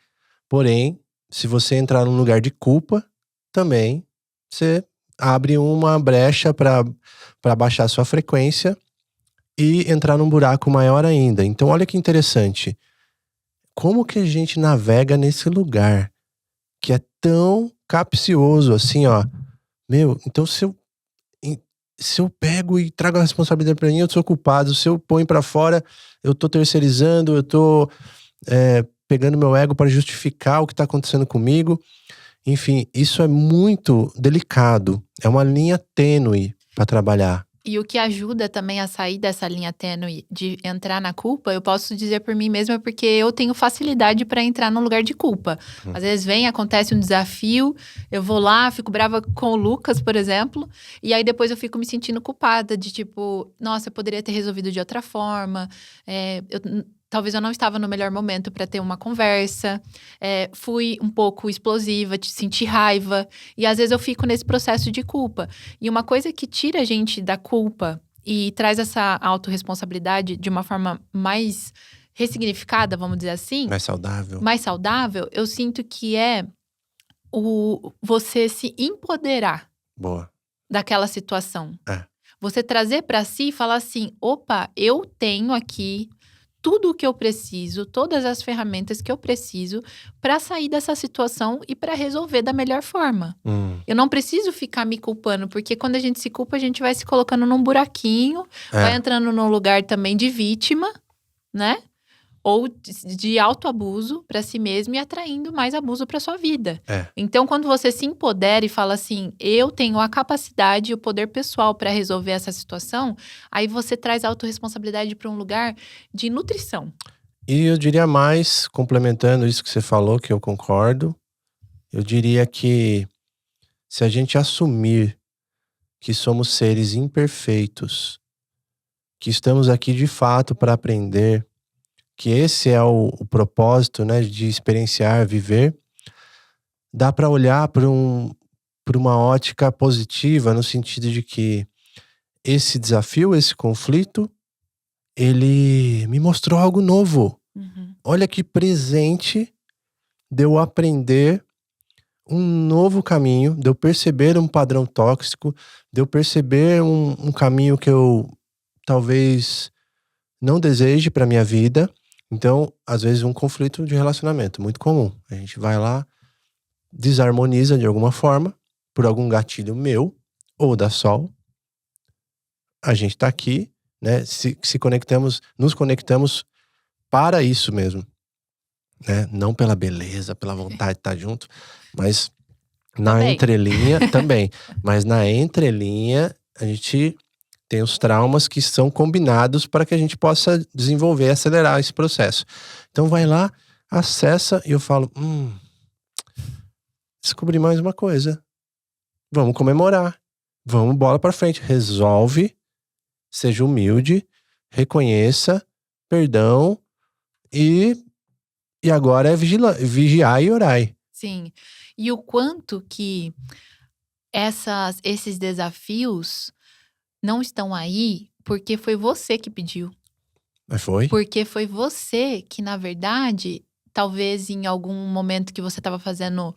Porém, se você entrar num lugar de culpa, também você abre uma brecha para baixar sua frequência e entrar num buraco maior ainda. Então, olha que interessante. Como que a gente navega nesse lugar que é tão capcioso assim, ó? Meu, então se eu pego e trago a responsabilidade pra mim, eu sou culpado. Se eu ponho pra fora, eu tô terceirizando, eu tô pegando meu ego para justificar o que tá acontecendo comigo. Enfim, isso é muito delicado. É uma linha tênue pra trabalhar. E o que ajuda também a sair dessa linha tênue de entrar na culpa, eu posso dizer por mim mesma, porque eu tenho facilidade para entrar no lugar de culpa. Às vezes acontece um desafio, eu vou lá, fico brava com o Lucas, por exemplo, e aí depois eu fico me sentindo culpada de tipo, nossa, eu poderia ter resolvido de outra forma, talvez eu não estava no melhor momento para ter uma conversa, fui um pouco explosiva, senti raiva, e às vezes eu fico nesse processo de culpa. E uma coisa que tira a gente da culpa e traz essa autorresponsabilidade de uma forma mais ressignificada, vamos dizer assim. Mais saudável, eu sinto que é você se empoderar. Boa. Daquela situação. É. Você trazer para si e falar assim, opa, eu tenho aqui tudo o que eu preciso, todas as ferramentas que eu preciso para sair dessa situação e para resolver da melhor forma. Eu não preciso ficar me culpando, porque quando a gente se culpa, a gente vai se colocando num buraquinho, vai entrando num lugar também de vítima, né? Ou de autoabuso para si mesmo e atraindo mais abuso para sua vida. Então, quando você se empodera e fala assim, eu tenho a capacidade e o poder pessoal para resolver essa situação, aí você traz a autorresponsabilidade para um lugar de nutrição. E eu diria mais, complementando isso que você falou, que eu concordo, eu diria que se a gente assumir que somos seres imperfeitos, que estamos aqui de fato para aprender, que esse é o propósito, né, de experienciar, viver, dá para olhar por uma ótica positiva, no sentido de que esse desafio, esse conflito, ele me mostrou algo novo. Olha que presente de eu aprender um novo caminho, de eu perceber um padrão tóxico, de eu perceber um caminho que eu talvez não deseje para minha vida. Então, às vezes, um conflito de relacionamento, muito comum. A gente vai lá, desarmoniza de alguma forma, por algum gatilho meu, ou da Sol. A gente tá aqui, né? Nos conectamos para isso mesmo, né? Não pela beleza, pela vontade de estar junto, mas na entrelinha também. Mas na entrelinha, a gente tem os traumas que são combinados para que a gente possa desenvolver e acelerar esse processo. Então vai lá, acessa e eu falo, descobri mais uma coisa. Vamos comemorar. Vamos bola pra frente. Resolve, seja humilde, reconheça, perdão e agora é vigiar e orar. Sim. E o quanto que esses desafios não estão aí porque foi você que pediu. Mas foi? Porque foi você que, na verdade, talvez em algum momento que você estava fazendo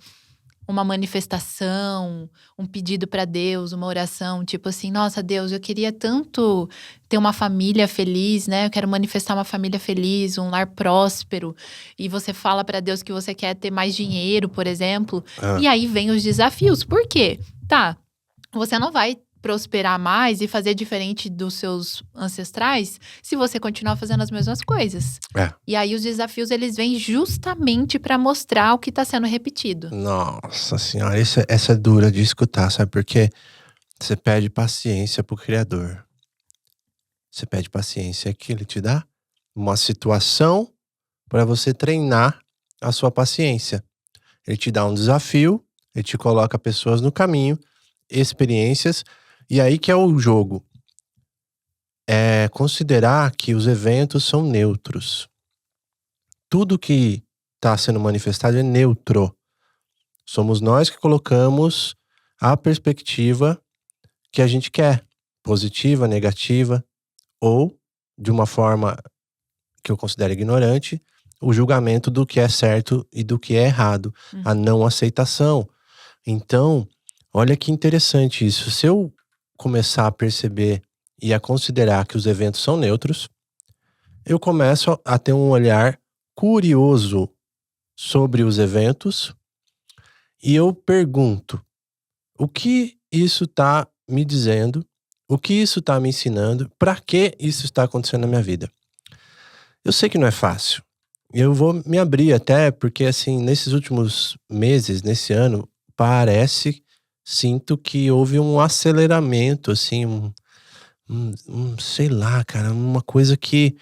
uma manifestação, um pedido para Deus, uma oração, tipo assim, nossa, Deus, eu queria tanto ter uma família feliz, né? Eu quero manifestar uma família feliz, um lar próspero. E você fala para Deus que você quer ter mais dinheiro, por exemplo. E aí vem os desafios. Por quê? Tá, você não vai prosperar mais e fazer diferente dos seus ancestrais se você continuar fazendo as mesmas coisas. E aí os desafios, eles vêm justamente para mostrar o que está sendo repetido. Nossa senhora, essa é dura de escutar, sabe por quê? Você pede paciência pro Criador. Você pede paciência que ele te dá uma situação para você treinar a sua paciência. Ele te dá um desafio, ele te coloca pessoas no caminho, experiências. E aí que é o jogo. É considerar que os eventos são neutros. Tudo que está sendo manifestado é neutro. Somos nós que colocamos a perspectiva que a gente quer. Positiva, negativa, ou, de uma forma que eu considero ignorante, o julgamento do que é certo e do que é errado. A não aceitação. Então, olha que interessante isso. Se eu começar a perceber e a considerar que os eventos são neutros, eu começo a ter um olhar curioso sobre os eventos e eu pergunto, o que isso está me dizendo? O que isso está me ensinando? Para que isso está acontecendo na minha vida? Eu sei que não é fácil. Eu vou me abrir até porque, assim, nesses últimos meses, nesse ano, sinto que houve um aceleramento, assim, sei lá, cara, uma coisa que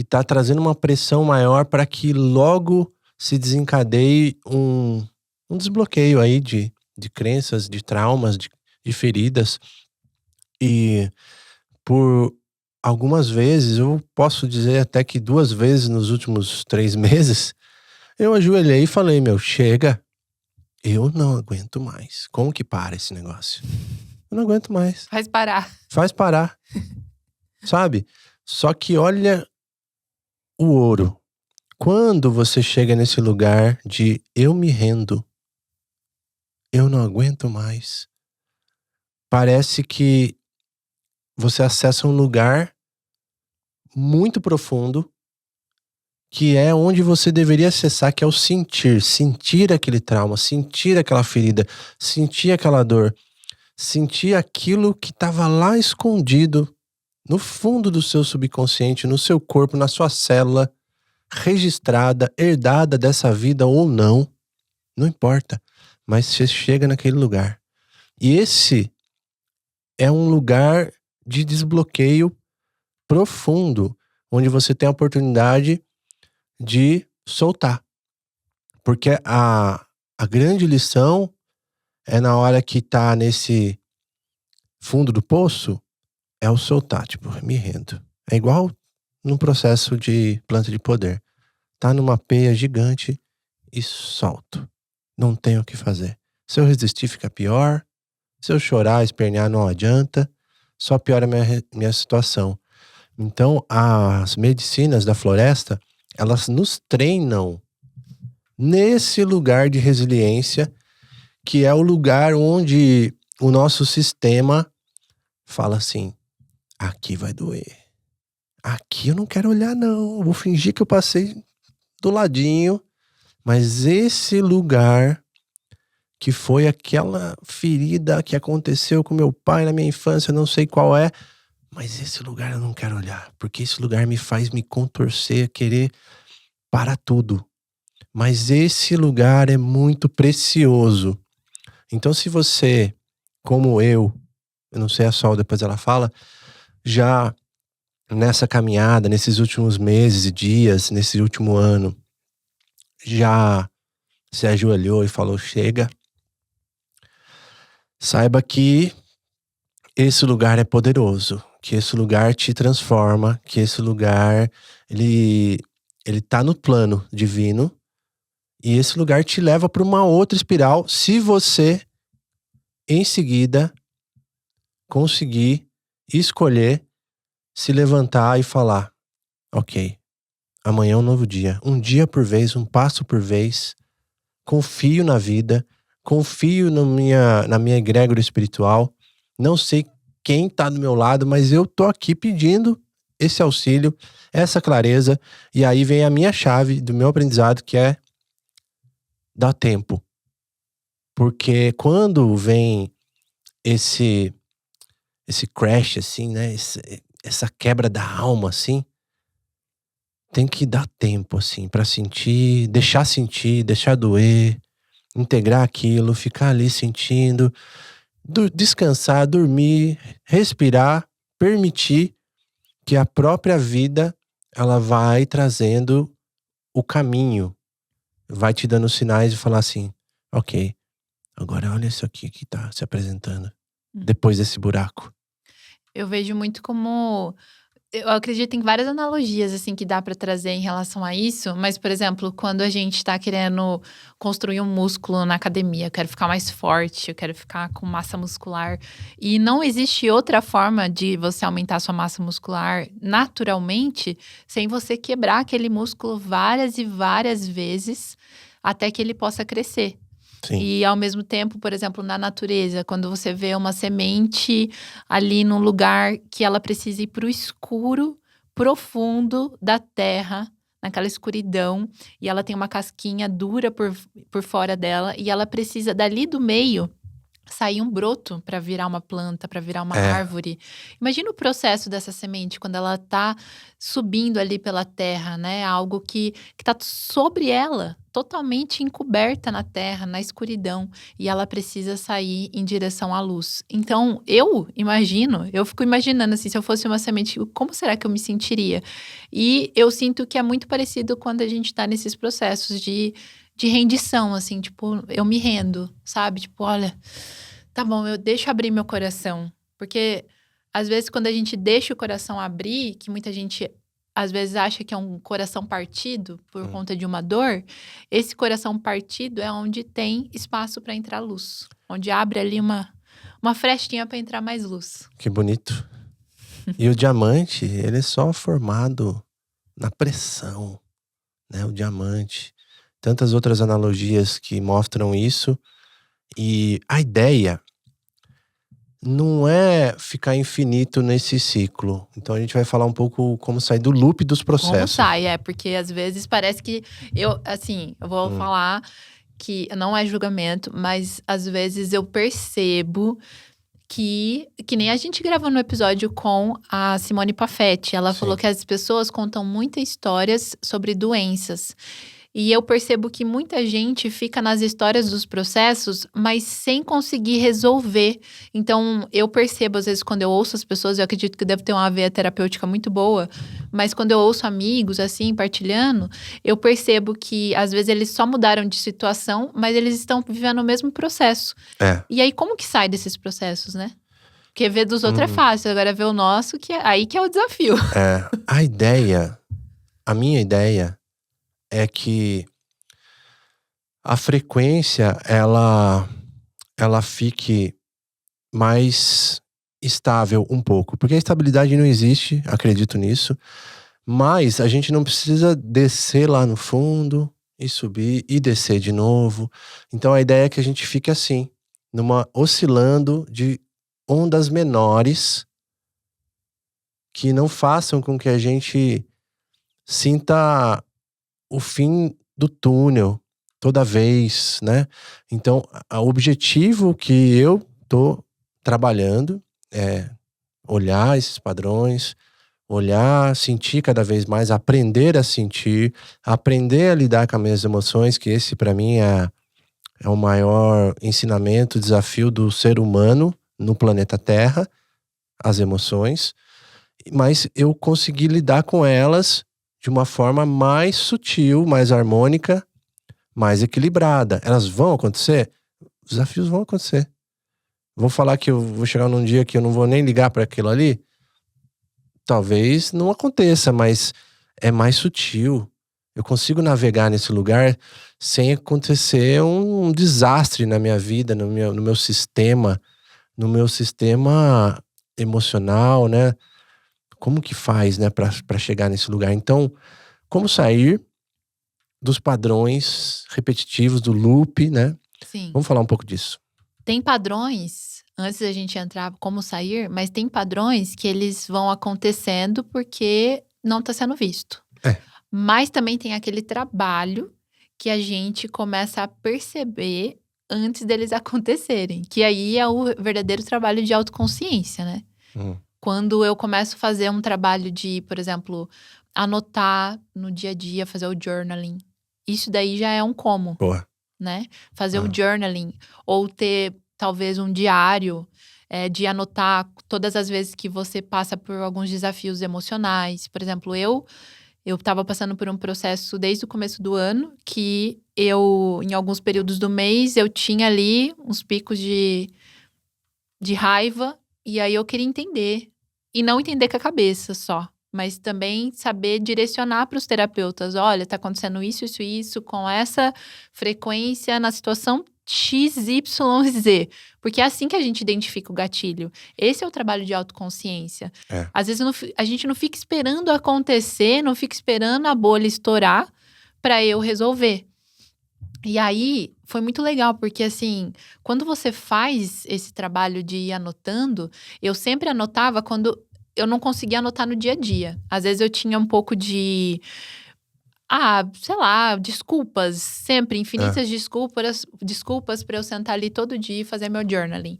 tá trazendo uma pressão maior para que logo se desencadeie um desbloqueio aí de crenças, de traumas, de feridas. E por algumas vezes, eu posso dizer até que 2 vezes nos últimos 3 meses, eu ajoelhei e falei, chega. Eu não aguento mais. Como que para esse negócio? Eu não aguento mais. Faz parar. Sabe? Só que olha o ouro. Quando você chega nesse lugar de eu me rendo, eu não aguento mais, parece que você acessa um lugar muito profundo, que é onde você deveria acessar, que é o sentir aquele trauma, sentir aquela ferida, sentir aquela dor, sentir aquilo que estava lá escondido no fundo do seu subconsciente, no seu corpo, na sua célula, registrada, herdada dessa vida ou não importa, mas você chega naquele lugar. E esse é um lugar de desbloqueio profundo, onde você tem a oportunidade de soltar. Porque a grande lição é na hora que tá nesse fundo do poço, é o soltar, tipo, me rendo. É igual num processo de planta de poder. Tá numa peia gigante e solto. Não tenho o que fazer. Se eu resistir, fica pior. Se eu chorar, espernear, não adianta. Só piora a minha situação. Então, as medicinas da floresta, elas nos treinam nesse lugar de resiliência, que é o lugar onde o nosso sistema fala assim, aqui vai doer. Aqui eu não quero olhar não, vou fingir que eu passei do ladinho, mas esse lugar que foi aquela ferida que aconteceu com meu pai na minha infância, não sei qual é, mas esse lugar eu não quero olhar, porque esse lugar me faz me contorcer, querer parar tudo. Mas esse lugar é muito precioso. Então se você, como eu não sei a Sol, depois ela fala, já nessa caminhada, nesses últimos meses e dias, nesse último ano, já se ajoelhou e falou, chega. Saiba que esse lugar é poderoso, que esse lugar te transforma, que esse lugar, ele tá no plano divino, e esse lugar te leva para uma outra espiral, se você, em seguida, conseguir escolher se levantar e falar, ok, amanhã é um novo dia, um dia por vez, um passo por vez, confio na vida, confio na minha egrégora espiritual, não sei quem tá do meu lado, mas eu tô aqui pedindo esse auxílio, essa clareza, e aí vem a minha chave do meu aprendizado, que é dar tempo. Porque quando vem esse crash, assim, né, essa quebra da alma, assim, tem que dar tempo, assim, pra sentir, deixar doer, integrar aquilo, ficar ali sentindo, descansar, dormir, respirar, permitir que a própria vida, ela vai trazendo o caminho, vai te dando sinais e falar assim, ok, agora olha isso aqui que tá se apresentando, depois desse buraco. Eu vejo muito como eu acredito em várias analogias, assim, que dá pra trazer em relação a isso, mas, por exemplo, quando a gente tá querendo construir um músculo na academia, eu quero ficar mais forte, eu quero ficar com massa muscular, e não existe outra forma de você aumentar sua massa muscular naturalmente, sem você quebrar aquele músculo várias e várias vezes, até que ele possa crescer. Sim. E ao mesmo tempo, por exemplo, na natureza, quando você vê uma semente ali num lugar que ela precisa ir para o escuro profundo da terra, naquela escuridão, e ela tem uma casquinha dura por fora dela, e ela precisa dali do meio sair um broto para virar uma planta, para virar uma árvore. Imagina o processo dessa semente quando ela tá subindo ali pela terra, né? Algo que tá sobre ela, totalmente encoberta na terra, na escuridão, e ela precisa sair em direção à luz. Então, eu fico imaginando assim, se eu fosse uma semente, como será que eu me sentiria? E eu sinto que é muito parecido quando a gente tá nesses processos de rendição, assim, tipo, eu me rendo, sabe? Tipo, olha, tá bom, eu deixo abrir meu coração. Porque, às vezes, quando a gente deixa o coração abrir, que muita gente, às vezes, acha que é um coração partido por conta de uma dor, esse coração partido é onde tem espaço para entrar luz. Onde abre ali uma frestinha para entrar mais luz. Que bonito. E o diamante, ele é só formado na pressão, né? O diamante. Tantas outras analogias que mostram isso. E a ideia não é ficar infinito nesse ciclo. Então a gente vai falar um pouco como sair do loop dos processos. Como sai, porque às vezes parece que eu vou falar que não é julgamento, mas às vezes eu percebo que nem a gente gravou no episódio com a Simone Pafetti. Ela falou que as pessoas contam muitas histórias sobre doenças. E eu percebo que muita gente fica nas histórias dos processos, mas sem conseguir resolver. Então, eu percebo, às vezes, quando eu ouço as pessoas, eu acredito que deve ter uma veia terapêutica muito boa, mas quando eu ouço amigos, assim, partilhando, eu percebo que, às vezes, eles só mudaram de situação, mas eles estão vivendo o mesmo processo. E aí, como que sai desses processos, né? Porque ver dos outros é fácil, agora ver o nosso, aí que é o desafio. A minha ideia é que a frequência, ela fique mais estável um pouco. Porque a estabilidade não existe, acredito nisso. Mas a gente não precisa descer lá no fundo e subir e descer de novo. Então a ideia é que a gente fique assim, oscilando de ondas menores que não façam com que a gente sinta o fim do túnel toda vez, né? Então, o objetivo que eu tô trabalhando é olhar esses padrões, sentir cada vez mais, aprender a sentir, aprender a lidar com as minhas emoções, que esse para mim é o maior ensinamento, desafio do ser humano no planeta Terra, as emoções, mas eu consegui lidar com elas de uma forma mais sutil, mais harmônica, mais equilibrada. Elas vão acontecer? Os desafios vão acontecer. Vou falar que eu vou chegar num dia que eu não vou nem ligar para aquilo ali? Talvez não aconteça, mas é mais sutil. Eu consigo navegar nesse lugar sem acontecer um desastre na minha vida, no meu sistema emocional, né? Como que faz, né, para chegar nesse lugar? Então, como sair dos padrões repetitivos, do loop, né? Sim. Vamos falar um pouco disso. Tem padrões, antes da gente entrar como sair, mas tem padrões que eles vão acontecendo porque não está sendo visto. Mas também tem aquele trabalho que a gente começa a perceber antes deles acontecerem. Que aí é o verdadeiro trabalho de autoconsciência, né? Quando eu começo a fazer um trabalho de, por exemplo, anotar no dia a dia, fazer o journaling. Isso daí já é um como. Boa. Né? Fazer o journaling. Ou ter, talvez, um diário de anotar todas as vezes que você passa por alguns desafios emocionais. Por exemplo, eu estava passando por um processo desde o começo do ano que eu, em alguns períodos do mês, eu tinha ali uns picos de raiva e aí eu queria entender. E não entender com a cabeça só, mas também saber direcionar para os terapeutas. Olha, tá acontecendo isso, isso, isso, com essa frequência na situação XYZ. Porque é assim que a gente identifica o gatilho. Esse é o trabalho de autoconsciência. Às vezes a gente não fica esperando acontecer, não fica esperando a bolha estourar para eu resolver. E aí, foi muito legal, porque assim, quando você faz esse trabalho de ir anotando, eu sempre anotava quando eu não conseguia anotar no dia a dia. Às vezes eu tinha um pouco de, sei lá, desculpas, sempre, infinitas desculpas para eu sentar ali todo dia e fazer meu journaling.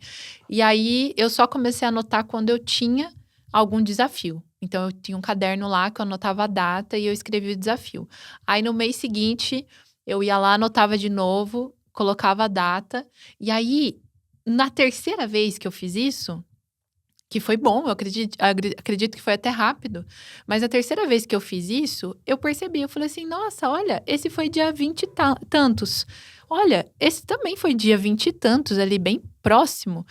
E aí, eu só comecei a anotar quando eu tinha algum desafio. Então, eu tinha um caderno lá que eu anotava a data e eu escrevia o desafio. Aí, no mês seguinte, eu ia lá, anotava de novo, colocava a data. E aí, na terceira vez que eu fiz isso, que foi bom, eu acredito que foi até rápido. Mas a terceira vez que eu fiz isso, eu percebi. Eu falei assim, nossa, olha, esse foi dia 20 e tantos. Olha, esse também foi dia 20 e tantos, ali bem próximo.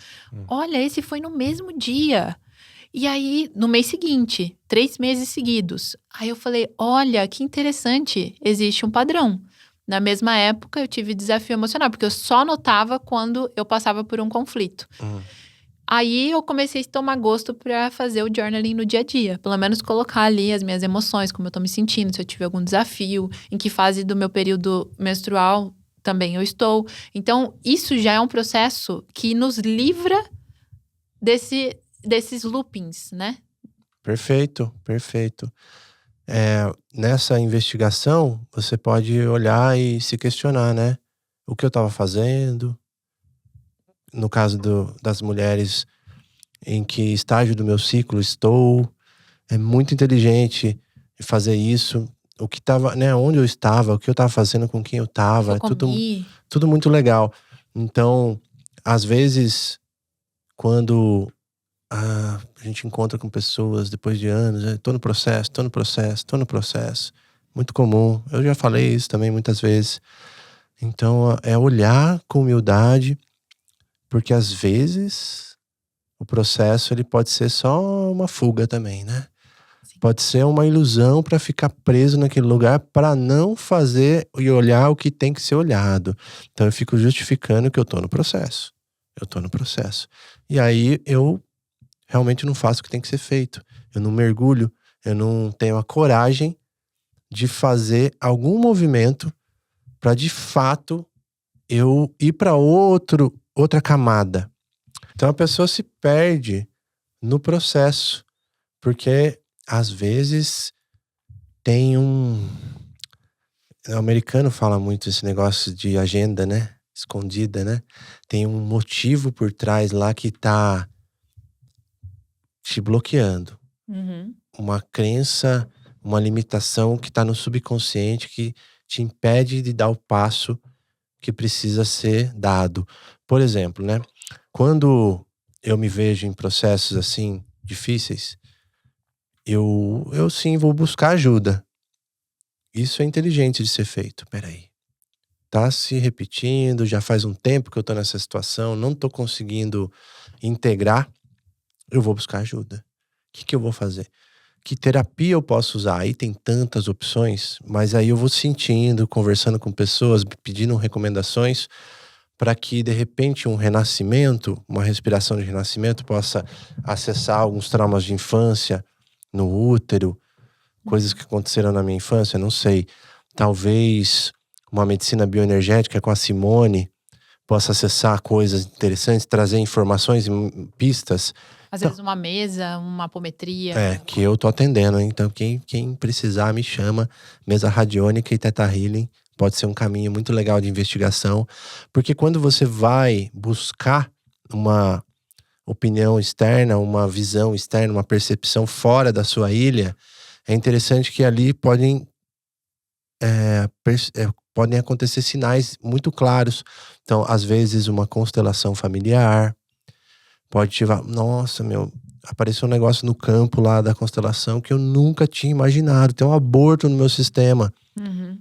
Olha, esse foi no mesmo dia. E aí, no mês seguinte, 3 meses seguidos. Aí eu falei, olha, que interessante, existe um padrão. Na mesma época, eu tive desafio emocional, porque eu só notava quando eu passava por um conflito. Aí eu comecei a tomar gosto para fazer o journaling no dia a dia. Pelo menos colocar ali as minhas emoções, como eu tô me sentindo, se eu tiver algum desafio, em que fase do meu período menstrual também eu estou. Então, isso já é um processo que nos livra desses loopings, né? Perfeito, perfeito. Nessa investigação, você pode olhar e se questionar, né? O que eu estava fazendo? No caso das mulheres, em que estágio do meu ciclo estou? É muito inteligente fazer isso. O que estava, né? Onde eu estava, o que eu estava fazendo, com quem eu estava. É tudo muito legal. Então, às vezes, quando a gente encontra com pessoas depois de anos, tô no processo. Muito comum. Eu já falei isso também muitas vezes. Então, é olhar com humildade, porque às vezes o processo ele pode ser só uma fuga também, né? Sim. Pode ser uma ilusão para ficar preso naquele lugar, para não fazer e olhar o que tem que ser olhado. Então eu fico justificando que eu tô no processo. E aí eu realmente não faço o que tem que ser feito. Eu não mergulho, eu não tenho a coragem de fazer algum movimento para de fato eu ir para outra camada. Então a pessoa se perde no processo, porque às vezes tem o americano fala muito esse negócio de agenda, né? Escondida, né? Tem um motivo por trás lá que tá te bloqueando. Uma crença, uma limitação que tá no subconsciente que te impede de dar o passo que precisa ser dado. Por exemplo, né? Quando eu me vejo em processos assim difíceis, eu sim vou buscar ajuda. Isso é inteligente de ser feito. Peraí. Tá se repetindo, já faz um tempo que eu tô nessa situação, não tô conseguindo integrar, eu vou buscar ajuda. O que eu vou fazer? Que terapia eu posso usar? Aí tem tantas opções, mas aí eu vou sentindo, conversando com pessoas, pedindo recomendações para que de repente um renascimento, uma respiração de renascimento possa acessar alguns traumas de infância no útero, coisas que aconteceram na minha infância, não sei. Talvez uma medicina bioenergética com a Simone possa acessar coisas interessantes, trazer informações, pistas. Às vezes uma mesa, uma apometria. Que eu tô atendendo, então quem precisar me chama. Mesa radiônica e Theta Healing pode ser um caminho muito legal de investigação, porque quando você vai buscar uma opinião externa, uma visão externa, uma percepção fora da sua ilha, é interessante que ali podem acontecer sinais muito claros. Então, às vezes, uma constelação familiar pode ativar. Nossa, apareceu um negócio no campo lá da constelação que eu nunca tinha imaginado. Tem um aborto no meu sistema. Uhum.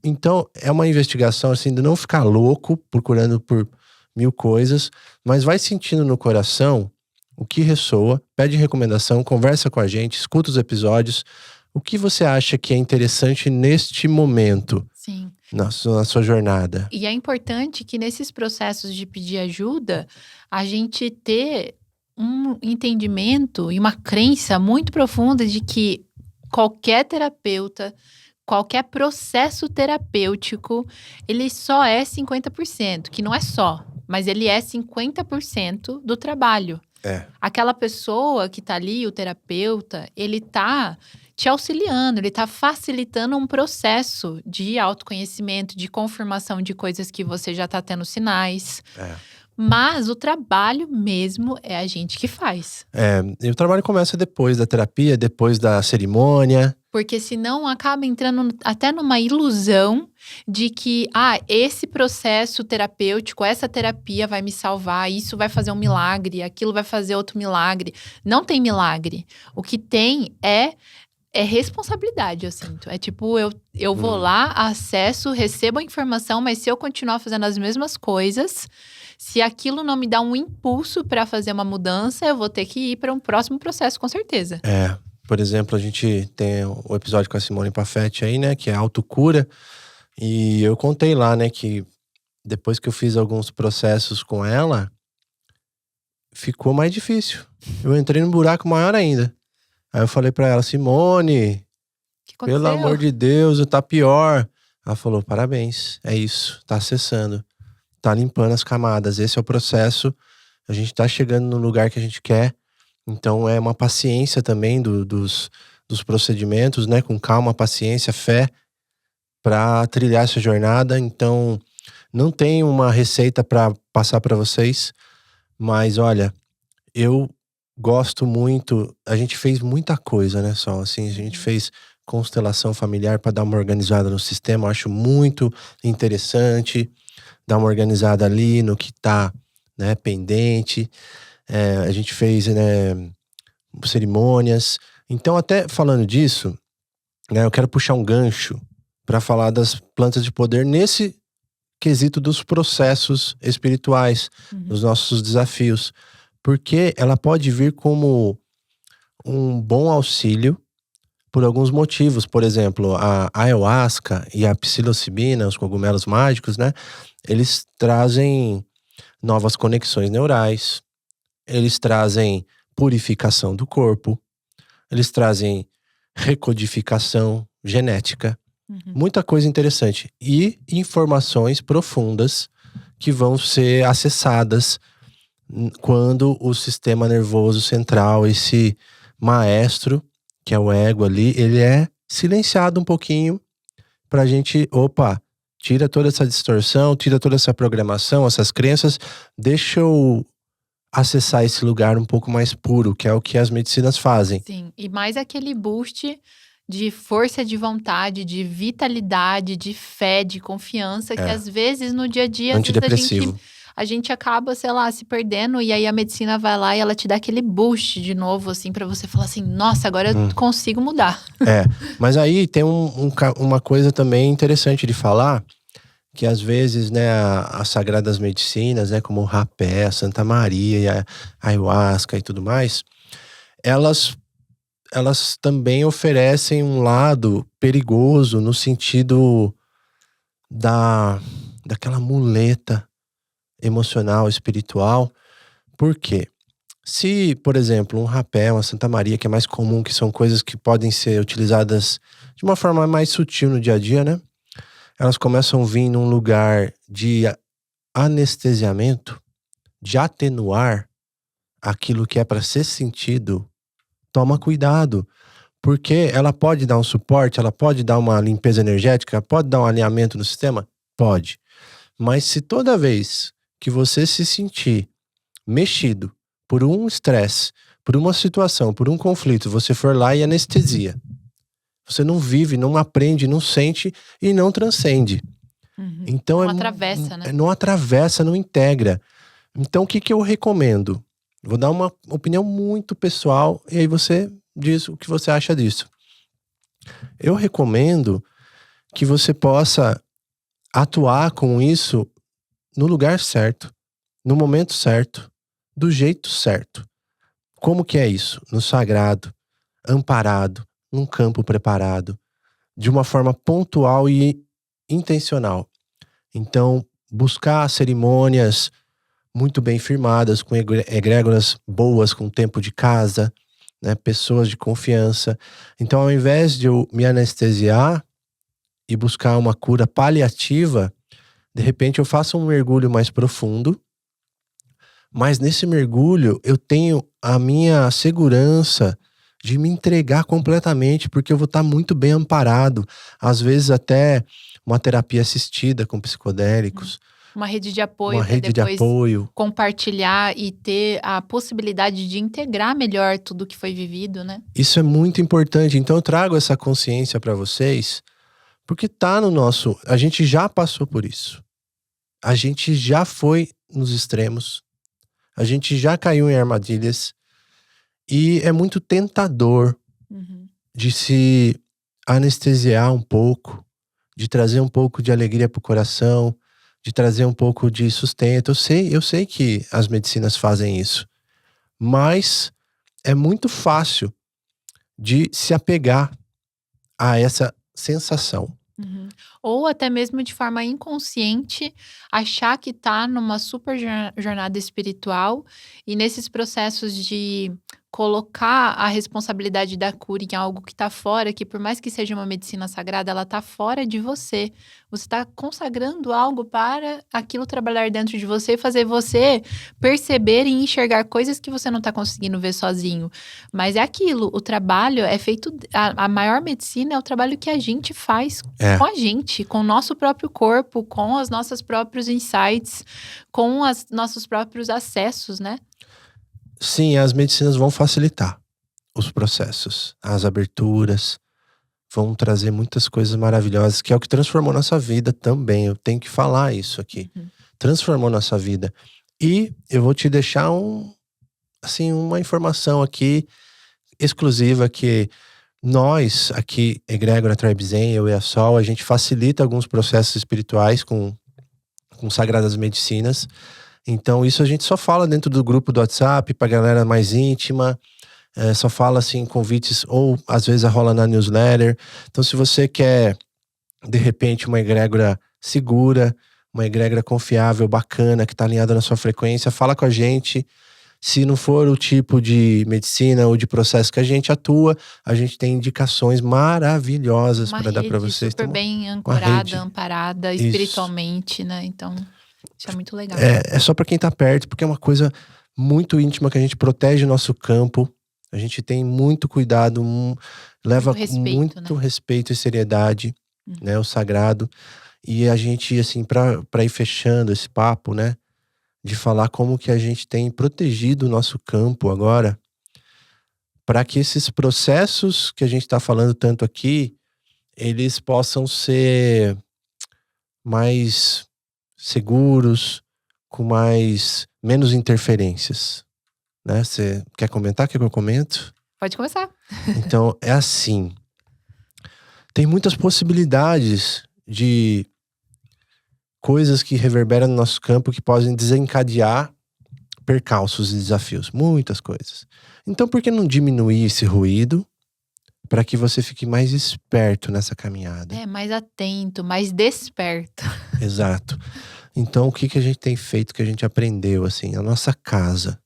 Então, é uma investigação assim de não ficar louco procurando por 1000 coisas, mas vai sentindo no coração o que ressoa, pede recomendação, conversa com a gente, escuta os episódios. O que você acha que é interessante neste momento? Sim. Na sua jornada? E é importante que nesses processos de pedir ajuda, a gente ter um entendimento e uma crença muito profunda de que qualquer terapeuta, qualquer processo terapêutico, ele só é 50%, que não é só, mas ele é 50% do trabalho. Aquela pessoa que tá ali, o terapeuta, ele tá te auxiliando, ele tá facilitando um processo de autoconhecimento, de confirmação de coisas que você já tá tendo sinais. Mas o trabalho mesmo é a gente que faz. E o trabalho começa depois da terapia, depois da cerimônia. Porque senão acaba entrando até numa ilusão de que, esse processo terapêutico, essa terapia vai me salvar, isso vai fazer um milagre, aquilo vai fazer outro milagre. Não tem milagre. O que tem é responsabilidade, eu sinto. É tipo, eu vou lá, acesso, recebo a informação, mas se eu continuar fazendo as mesmas coisas, se aquilo não me dá um impulso para fazer uma mudança, eu vou ter que ir para um próximo processo, com certeza. Por exemplo, a gente tem o episódio com a Simone Pafetti aí, né, que é autocura. E eu contei lá, né, que depois que eu fiz alguns processos com ela, ficou mais difícil. Eu entrei num buraco maior ainda. Aí eu falei pra ela, Simone, pelo amor de Deus, tá pior. Ela falou, parabéns, é isso, tá acessando, tá limpando as camadas. Esse é o processo, a gente tá chegando no lugar que a gente quer. Então é uma paciência também dos procedimentos, né? Com calma, paciência, fé para trilhar essa jornada. Então não tem uma receita para passar para vocês, mas olha, eu gosto muito. A gente fez muita coisa, né? Só assim, a gente fez constelação familiar para dar uma organizada no sistema. Eu acho muito interessante dar uma organizada ali no que tá, né, pendente. A gente fez, né, cerimônias. Então, até falando disso, né, eu quero puxar um gancho para falar das plantas de poder nesse quesito dos processos espirituais, dos nossos desafios. Porque ela pode vir como um bom auxílio por alguns motivos. Por exemplo, a ayahuasca e a psilocibina, os cogumelos mágicos, né, eles trazem novas conexões neurais. Eles trazem purificação do corpo, eles trazem recodificação genética, muita coisa interessante. E informações profundas que vão ser acessadas quando o sistema nervoso central, esse maestro, que é o ego ali, ele é silenciado um pouquinho pra gente, tira toda essa distorção, tira toda essa programação, essas crenças, deixa eu acessar esse lugar um pouco mais puro, que é o que as medicinas fazem. Sim, e mais aquele boost de força de vontade, de vitalidade, de fé, de confiança, que às vezes no dia a dia, antidepressivo. A gente acaba, sei lá, se perdendo, e aí a medicina vai lá e ela te dá aquele boost de novo, assim, pra você falar assim, nossa, agora eu consigo mudar. Mas aí tem uma coisa também interessante de falar, que às vezes, né, as sagradas medicinas, né, como o rapé, a Santa Maria e a ayahuasca e tudo mais, elas também oferecem um lado perigoso no sentido daquela muleta emocional, espiritual. Por quê? Se, por exemplo, um rapé, uma Santa Maria, que é mais comum, que são coisas que podem ser utilizadas de uma forma mais sutil no dia a dia, né? Elas começam a vir num lugar de anestesiamento, de atenuar aquilo que é para ser sentido, toma cuidado. Porque ela pode dar um suporte, ela pode dar uma limpeza energética, pode dar um alinhamento no sistema? Pode. Mas se toda vez que você se sentir mexido por um estresse, por uma situação, por um conflito, você for lá e anestesia, você não vive, não aprende, não sente e não transcende. Então não atravessa, né? Não atravessa, não integra. Então o que eu recomendo? Vou dar uma opinião muito pessoal e aí você diz o que você acha disso. Eu recomendo que você possa atuar com isso no lugar certo, no momento certo, do jeito certo. Como que é isso? No sagrado, amparado, num campo preparado, de uma forma pontual e intencional. Então, buscar cerimônias muito bem firmadas, com egrégoras boas, com tempo de casa, né, pessoas de confiança. Então, ao invés de eu me anestesiar e buscar uma cura paliativa, de repente eu faço um mergulho mais profundo, mas nesse mergulho eu tenho a minha segurança de me entregar completamente, porque eu vou estar muito bem amparado. Às vezes até uma terapia assistida com psicodélicos. Uma rede de apoio. Uma rede de apoio. Compartilhar e ter a possibilidade de integrar melhor tudo que foi vivido, né? Isso é muito importante. Então eu trago essa consciência para vocês, porque tá no nosso... A gente já passou por isso. A gente já foi nos extremos. A gente já caiu em armadilhas. E é muito tentador de se anestesiar um pouco, de trazer um pouco de alegria pro coração, de trazer um pouco de sustento. Eu sei que as medicinas fazem isso, mas é muito fácil de se apegar a essa sensação. Ou até mesmo de forma inconsciente, achar que tá numa super jornada espiritual e nesses processos de colocar a responsabilidade da cura em algo que tá fora, que por mais que seja uma medicina sagrada, ela tá fora de você. Você tá consagrando algo para aquilo trabalhar dentro de você e fazer você perceber e enxergar coisas que você não tá conseguindo ver sozinho. Mas é aquilo, o trabalho é feito... A maior medicina é o trabalho que a gente faz com a gente, com o nosso próprio corpo, com os nossos próprios insights, com os nossos próprios acessos, né? Sim, as medicinas vão facilitar os processos, as aberturas, vão trazer muitas coisas maravilhosas, que é o que transformou nossa vida também. Eu tenho que falar isso aqui. Transformou nossa vida. E eu vou te deixar uma informação aqui exclusiva, que nós aqui, Egrégora Tribe Zen, eu e a Sol, a gente facilita alguns processos espirituais com sagradas medicinas. Então isso a gente só fala dentro do grupo do WhatsApp pra galera mais íntima, só fala assim convites, ou às vezes rola na newsletter. Então se você quer de repente uma egrégora segura, uma egrégora confiável, bacana, que tá alinhada na sua frequência, fala com a gente. Se não for o tipo de medicina ou de processo que a gente atua, a gente tem indicações maravilhosas para dar para vocês. Super bem ancorada, amparada espiritualmente, né? Então isso é muito legal. É só para quem tá perto, porque é uma coisa muito íntima, que a gente protege o nosso campo. A gente tem muito cuidado, leva com muito respeito e seriedade, né, o sagrado. E a gente, assim, para ir fechando esse papo, né, de falar como que a gente tem protegido o nosso campo agora, para que esses processos que a gente tá falando tanto aqui, eles possam ser mais seguros, com menos interferências, né? Você quer comentar? Quer que eu comento? Pode começar. Então, é assim. Tem muitas possibilidades de coisas que reverberam no nosso campo, que podem desencadear percalços e desafios. Muitas coisas. Então, por que não diminuir esse ruído para que você fique mais esperto nessa caminhada? Mais atento, mais desperto. Exato. Então, o que a gente tem feito, que a gente aprendeu, assim, a nossa casa,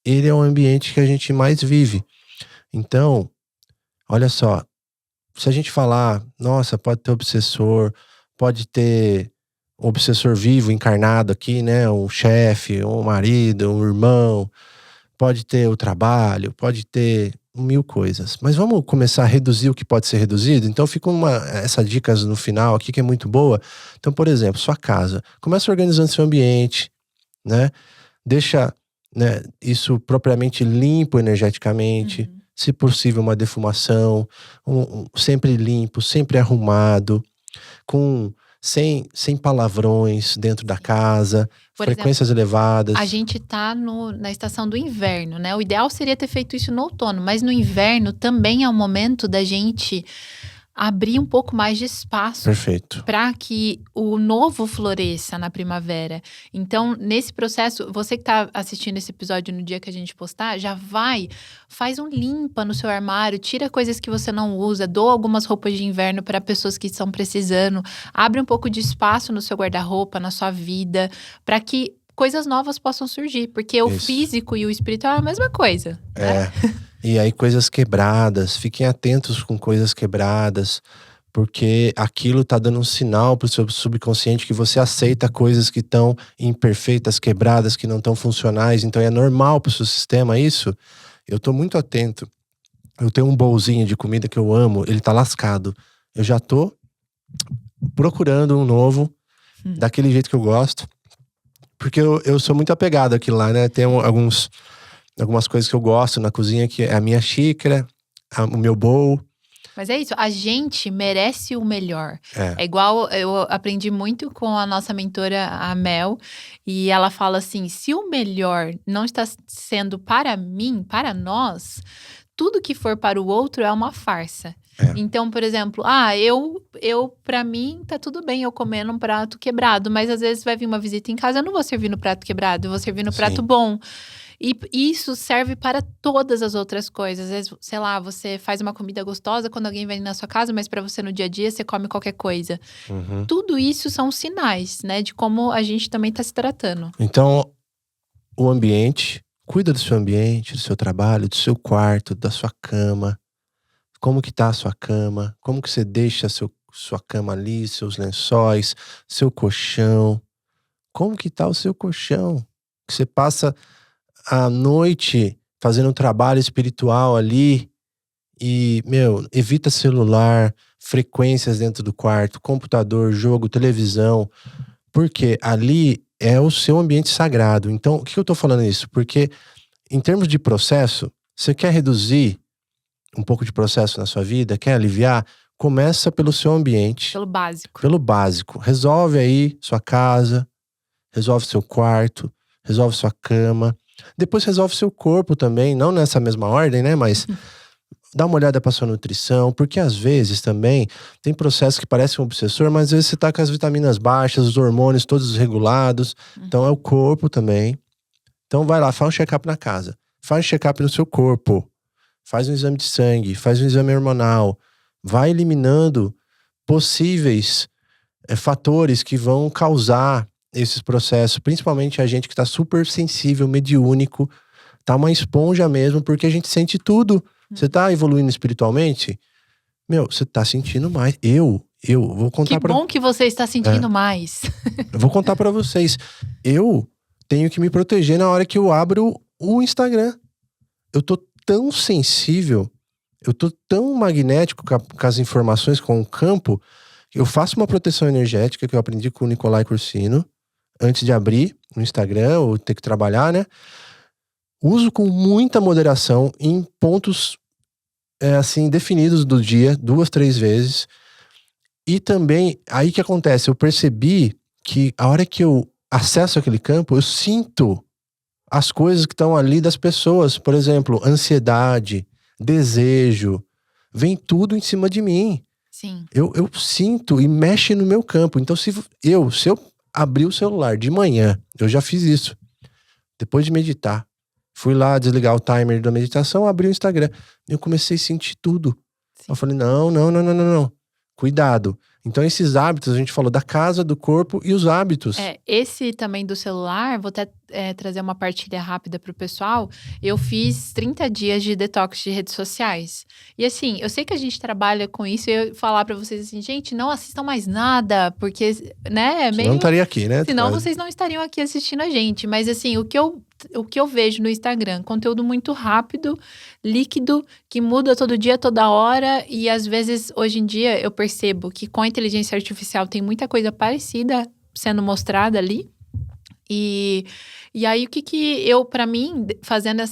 ele é o ambiente que a gente mais vive. Então, olha só, se a gente falar, nossa, pode ter obsessor, pode ter obsessor vivo, encarnado aqui, né? Um chefe, um marido, um irmão. Pode ter o trabalho, pode ter 1000 coisas. Mas vamos começar a reduzir o que pode ser reduzido? Então fica essa dica no final aqui que é muito boa. Então, por exemplo, sua casa. Começa organizando seu ambiente, né? Deixa, né, isso propriamente limpo energeticamente. Se possível, uma defumação. Sempre limpo, sempre arrumado. Sem palavrões dentro da casa, frequências elevadas. A gente tá na estação do inverno, né? O ideal seria ter feito isso no outono, mas no inverno também é o momento da gente abrir um pouco mais de espaço para que o novo floresça na primavera. Então, nesse processo, você que está assistindo esse episódio no dia que a gente postar, faz um limpa no seu armário, tira coisas que você não usa, doa algumas roupas de inverno para pessoas que estão precisando, abre um pouco de espaço no seu guarda-roupa, na sua vida, para que coisas novas possam surgir, porque o físico e o espiritual é a mesma coisa. Né? E aí coisas quebradas, fiquem atentos com coisas quebradas, porque aquilo tá dando um sinal pro seu subconsciente que você aceita coisas que estão imperfeitas, quebradas, que não estão funcionais, então é normal pro seu sistema isso. Eu tô muito atento. Eu tenho um bolzinho de comida que eu amo, ele tá lascado. Eu já tô procurando um novo, daquele jeito que eu gosto, porque eu sou muito apegado àquilo lá, né? Tem algumas coisas que eu gosto na cozinha, que é a minha xícara, o meu bowl. Mas é isso, a gente merece o melhor. É igual, eu aprendi muito com a nossa mentora, a Mel, e ela fala assim, se o melhor não está sendo para mim, para nós, tudo que for para o outro é uma farsa. Então, por exemplo, eu pra mim tá tudo bem eu comendo um prato quebrado, mas às vezes vai vir uma visita em casa, eu não vou servir no prato quebrado, eu vou servir no prato bom. E isso serve para todas as outras coisas. Às vezes, sei lá, você faz uma comida gostosa quando alguém vem na sua casa, mas para você no dia a dia você come qualquer coisa. Tudo isso são sinais, né, de como a gente também tá se tratando. Então, o ambiente, cuida do seu ambiente, do seu trabalho, do seu quarto, da sua cama. Como que tá a sua cama? Como que você deixa sua cama ali, seus lençóis, seu colchão? Como que tá o seu colchão? Que você passa a noite fazendo um trabalho espiritual ali e, evita celular, frequências dentro do quarto, computador, jogo, televisão, porque ali é o seu ambiente sagrado. Então, o que eu tô falando isso? Porque em termos de processo, você quer reduzir um pouco de processo na sua vida, quer aliviar? Começa pelo seu ambiente. Pelo básico. Pelo básico. Resolve aí sua casa, resolve seu quarto, resolve sua cama. Depois resolve seu corpo também, não nessa mesma ordem, né? Mas dá uma olhada pra sua nutrição, porque às vezes também tem processos que parecem um obsessor, mas às vezes você tá com as vitaminas baixas, os hormônios todos desregulados. Então é o corpo também. Então vai lá, faz um check-up na casa. Faz um check-up no seu corpo. Faz um exame de sangue, faz um exame hormonal. Vai eliminando possíveis fatores que vão causar esses processos, principalmente a gente que tá super sensível, mediúnico, tá uma esponja mesmo, porque a gente sente tudo. Você tá evoluindo espiritualmente? Você tá sentindo mais. Eu vou contar Que bom que você está sentindo mais. Eu vou contar pra vocês. Eu tenho que me proteger na hora que eu abro o Instagram. Eu tô tão sensível, eu tô tão magnético com as informações, com o campo, eu faço uma proteção energética que eu aprendi com o Nicolai Cursino, antes de abrir no Instagram, ou ter que trabalhar, né? Uso com muita moderação em pontos, assim, definidos do dia, 2, 3 vezes. E também, aí que acontece, eu percebi que a hora que eu acesso aquele campo, eu sinto as coisas que estão ali das pessoas. Por exemplo, ansiedade, desejo, vem tudo em cima de mim. Sim. Eu sinto e mexe no meu campo. Então se eu abrir o celular de manhã, eu já fiz isso, depois de meditar, fui lá desligar o timer da meditação, abri o Instagram, eu comecei a sentir tudo. Sim. Eu falei, não, cuidado. Então, esses hábitos, a gente falou da casa, do corpo e os hábitos. Esse também do celular, vou até trazer uma partilha rápida pro pessoal. Eu fiz 30 dias de detox de redes sociais. E assim, eu sei que a gente trabalha com isso e eu falar pra vocês assim, gente, não assistam mais nada, porque, né, Senão não estaria aqui, né? Senão vocês não estariam aqui assistindo a gente. Mas assim, o que eu vejo no Instagram, conteúdo muito rápido, líquido, que muda todo dia, toda hora. E às vezes, hoje em dia, eu percebo que com a inteligência artificial tem muita coisa parecida sendo mostrada ali. E aí, o que eu, pra mim, fazendo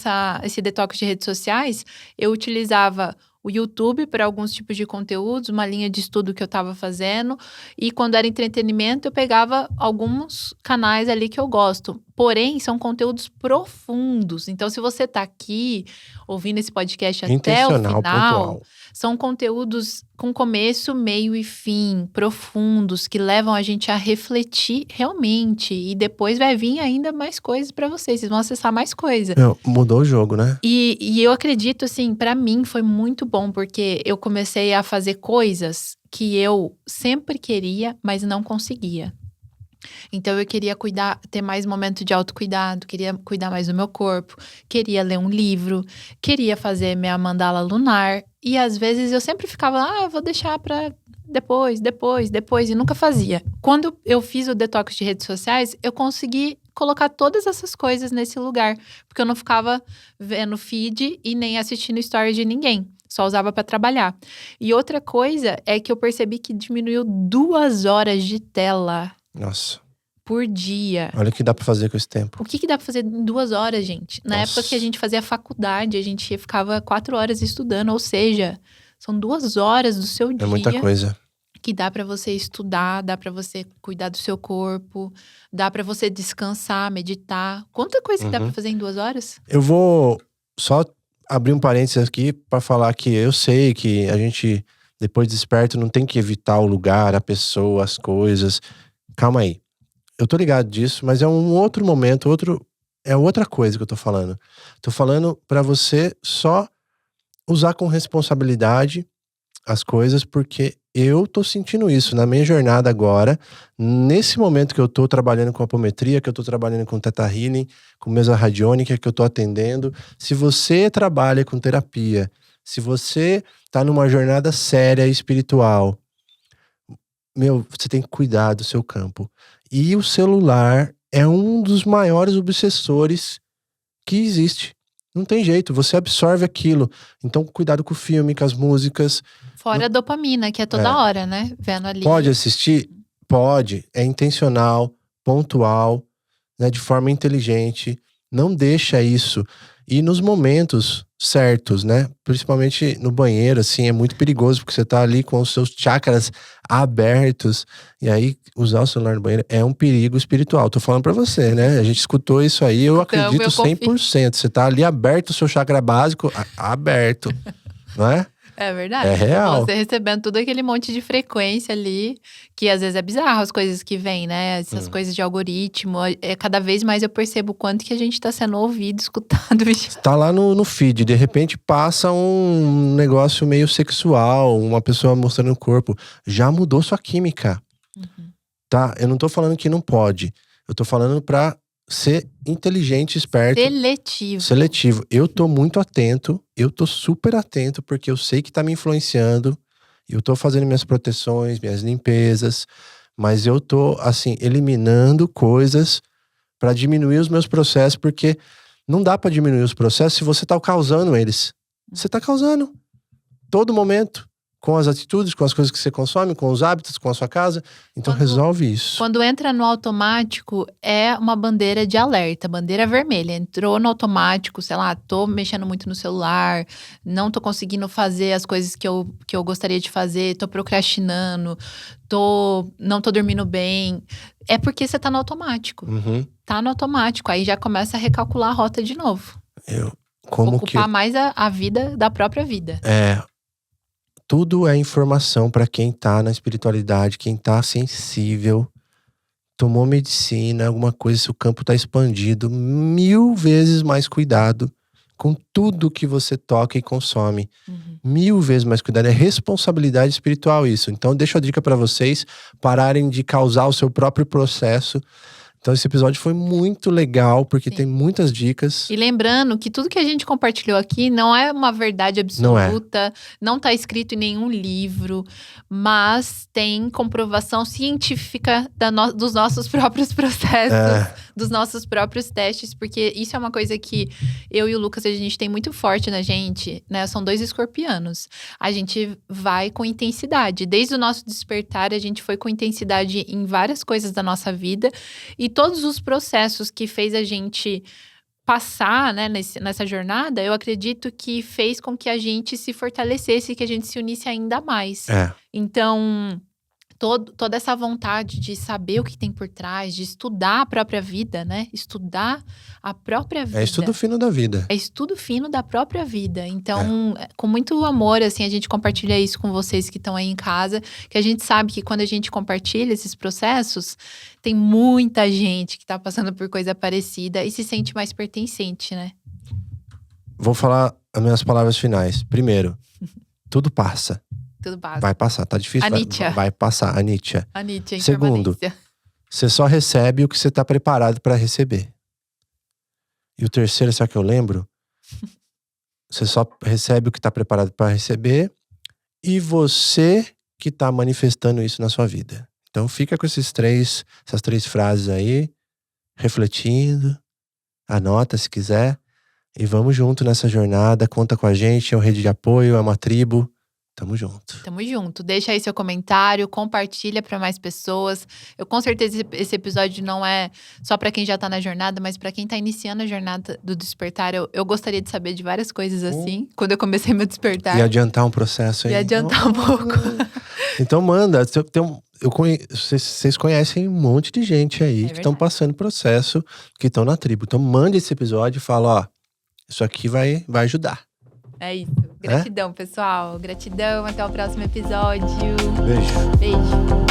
esse detox de redes sociais, eu utilizava o YouTube para alguns tipos de conteúdos, uma linha de estudo que eu estava fazendo. E quando era entretenimento, eu pegava alguns canais ali que eu gosto. Porém, são conteúdos profundos. Então, se você está aqui ouvindo esse podcast até o final, pontual. São conteúdos com começo, meio e fim, profundos, que levam a gente a refletir realmente. E depois vai vir ainda mais coisas para vocês. Vocês vão acessar mais coisa. Mudou o jogo, né? E eu acredito, assim, para mim foi muito bom, porque eu comecei a fazer coisas que eu sempre queria, mas não conseguia. Então eu queria ter mais momento de autocuidado, queria cuidar mais do meu corpo, queria ler um livro, queria fazer minha mandala lunar. E às vezes eu sempre ficava, vou deixar pra depois, e nunca fazia. Quando eu fiz o detox de redes sociais, eu consegui colocar todas essas coisas nesse lugar, porque eu não ficava vendo feed e nem assistindo story de ninguém. Só usava para trabalhar. E outra coisa é que eu percebi que diminuiu 2 horas de tela. Nossa. Por dia. Olha o que dá pra fazer com esse tempo. O que dá pra fazer em 2 horas, gente? Na época que a gente fazia faculdade, a gente ficava 4 horas estudando. Ou seja, são 2 horas do seu dia. É muita coisa. Que dá pra você estudar, dá pra você cuidar do seu corpo, dá pra você descansar, meditar. Quanta coisa que dá pra fazer em 2 horas? Eu vou só abrir um parênteses aqui pra falar que eu sei que a gente, depois de desperto, não tem que evitar o lugar, a pessoa, as coisas. Calma aí. Eu tô ligado disso, mas é um outro momento, é outra coisa que eu tô falando. Tô falando pra você só usar com responsabilidade as coisas, porque eu tô sentindo isso na minha jornada agora, nesse momento que eu tô trabalhando com apometria, que eu tô trabalhando com Theta Healing, com mesa radiônica, que eu tô atendendo. Se você trabalha com terapia, se você tá numa jornada séria espiritual, você tem que cuidar do seu campo. E o celular é um dos maiores obsessores que existe. Não tem jeito, você absorve aquilo. Então, cuidado com o filme, com as músicas. Fora a dopamina, que é toda hora, né? Vendo ali. Pode assistir? Pode. É intencional, pontual, né? De forma inteligente. Não deixa isso. E nos momentos certos, né? Principalmente no banheiro, assim, é muito perigoso, porque você tá ali com os seus chakras abertos. E aí, usar o celular no banheiro é um perigo espiritual. Tô falando pra você, né? A gente escutou isso aí, eu acredito 100%. Você tá ali aberto, o seu chakra básico aberto, não é? É verdade. É real. Você recebendo tudo aquele monte de frequência ali, que às vezes é bizarro as coisas que vêm, né? Essas coisas de algoritmo. Cada vez mais eu percebo o quanto que a gente tá sendo ouvido, escutado. Tá lá no feed, de repente passa um negócio meio sexual, uma pessoa mostrando o corpo. Já mudou sua química. Tá? Eu não tô falando que não pode. Eu tô falando pra ser inteligente, esperto. Seletivo. Eu tô muito atento. Eu tô super atento, porque eu sei que tá me influenciando. Eu tô fazendo minhas proteções, minhas limpezas. Mas eu tô, assim, eliminando coisas pra diminuir os meus processos. Porque não dá pra diminuir os processos se você tá causando eles. Você tá causando. Todo momento. Com as atitudes, com as coisas que você consome, com os hábitos, com a sua casa. Então resolve isso. Quando entra no automático, é uma bandeira de alerta, bandeira vermelha. Entrou no automático, sei lá, tô mexendo muito no celular, não tô conseguindo fazer as coisas que eu gostaria de fazer, tô procrastinando, não tô dormindo bem. É porque você tá no automático. Tá no automático, aí já começa a recalcular a rota de novo. Ocupar mais a vida da própria vida. Tudo é informação para quem tá na espiritualidade, quem tá sensível, tomou medicina, alguma coisa, seu campo tá expandido, 1000 vezes mais cuidado com tudo que você toca e consome. 1000 vezes mais cuidado. É responsabilidade espiritual isso. Então, deixo a dica para vocês pararem de causar o seu próprio processo. Então, esse episódio foi muito legal, porque tem muitas dicas. E lembrando que tudo que a gente compartilhou aqui não é uma verdade absoluta, não está escrito em nenhum livro, mas tem comprovação científica dos nossos próprios processos, dos nossos próprios testes, porque isso é uma coisa que eu e o Lucas, a gente tem muito forte na gente, né? São 2 escorpianos. A gente vai com intensidade. Desde o nosso despertar, a gente foi com intensidade em várias coisas da nossa vida. E todos os processos que fez a gente passar, né, nessa jornada, eu acredito que fez com que a gente se fortalecesse, que a gente se unisse ainda mais. Então, toda essa vontade de saber o que tem por trás, de estudar a própria vida, né? Estudar a própria vida. É estudo fino da vida. É estudo fino da própria vida. Então, com muito amor, assim, a gente compartilha isso com vocês que estão aí em casa, que a gente sabe que quando a gente compartilha esses processos, tem muita gente que tá passando por coisa parecida e se sente mais pertencente, né? Vou falar as minhas palavras finais. Primeiro, tudo passa. Tudo passa. Vai passar, tá difícil? Vai passar, Anítia. Segundo, você só recebe o que você tá preparado para receber. E o terceiro, sabe o que eu lembro? Você só recebe o que tá preparado para receber e você que tá manifestando isso na sua vida. Então fica com essas 3 frases aí, refletindo, anota se quiser e vamos junto nessa jornada, conta com a gente, é uma rede de apoio, é uma tribo. Tamo junto. Tamo junto. Deixa aí seu comentário, compartilha para mais pessoas. Eu com certeza esse episódio não é só para quem já tá na jornada, mas para quem tá iniciando a jornada do despertar. Eu gostaria de saber de várias coisas assim, quando eu comecei meu despertar. E adiantar um processo aí. E adiantar um pouco. Então manda. Vocês conhecem um monte de gente aí que estão passando processo, que estão na tribo. Então mande esse episódio e fala, ó, isso aqui vai ajudar. É isso. Gratidão, pessoal. Gratidão. Até o próximo episódio. Beijo. Beijo.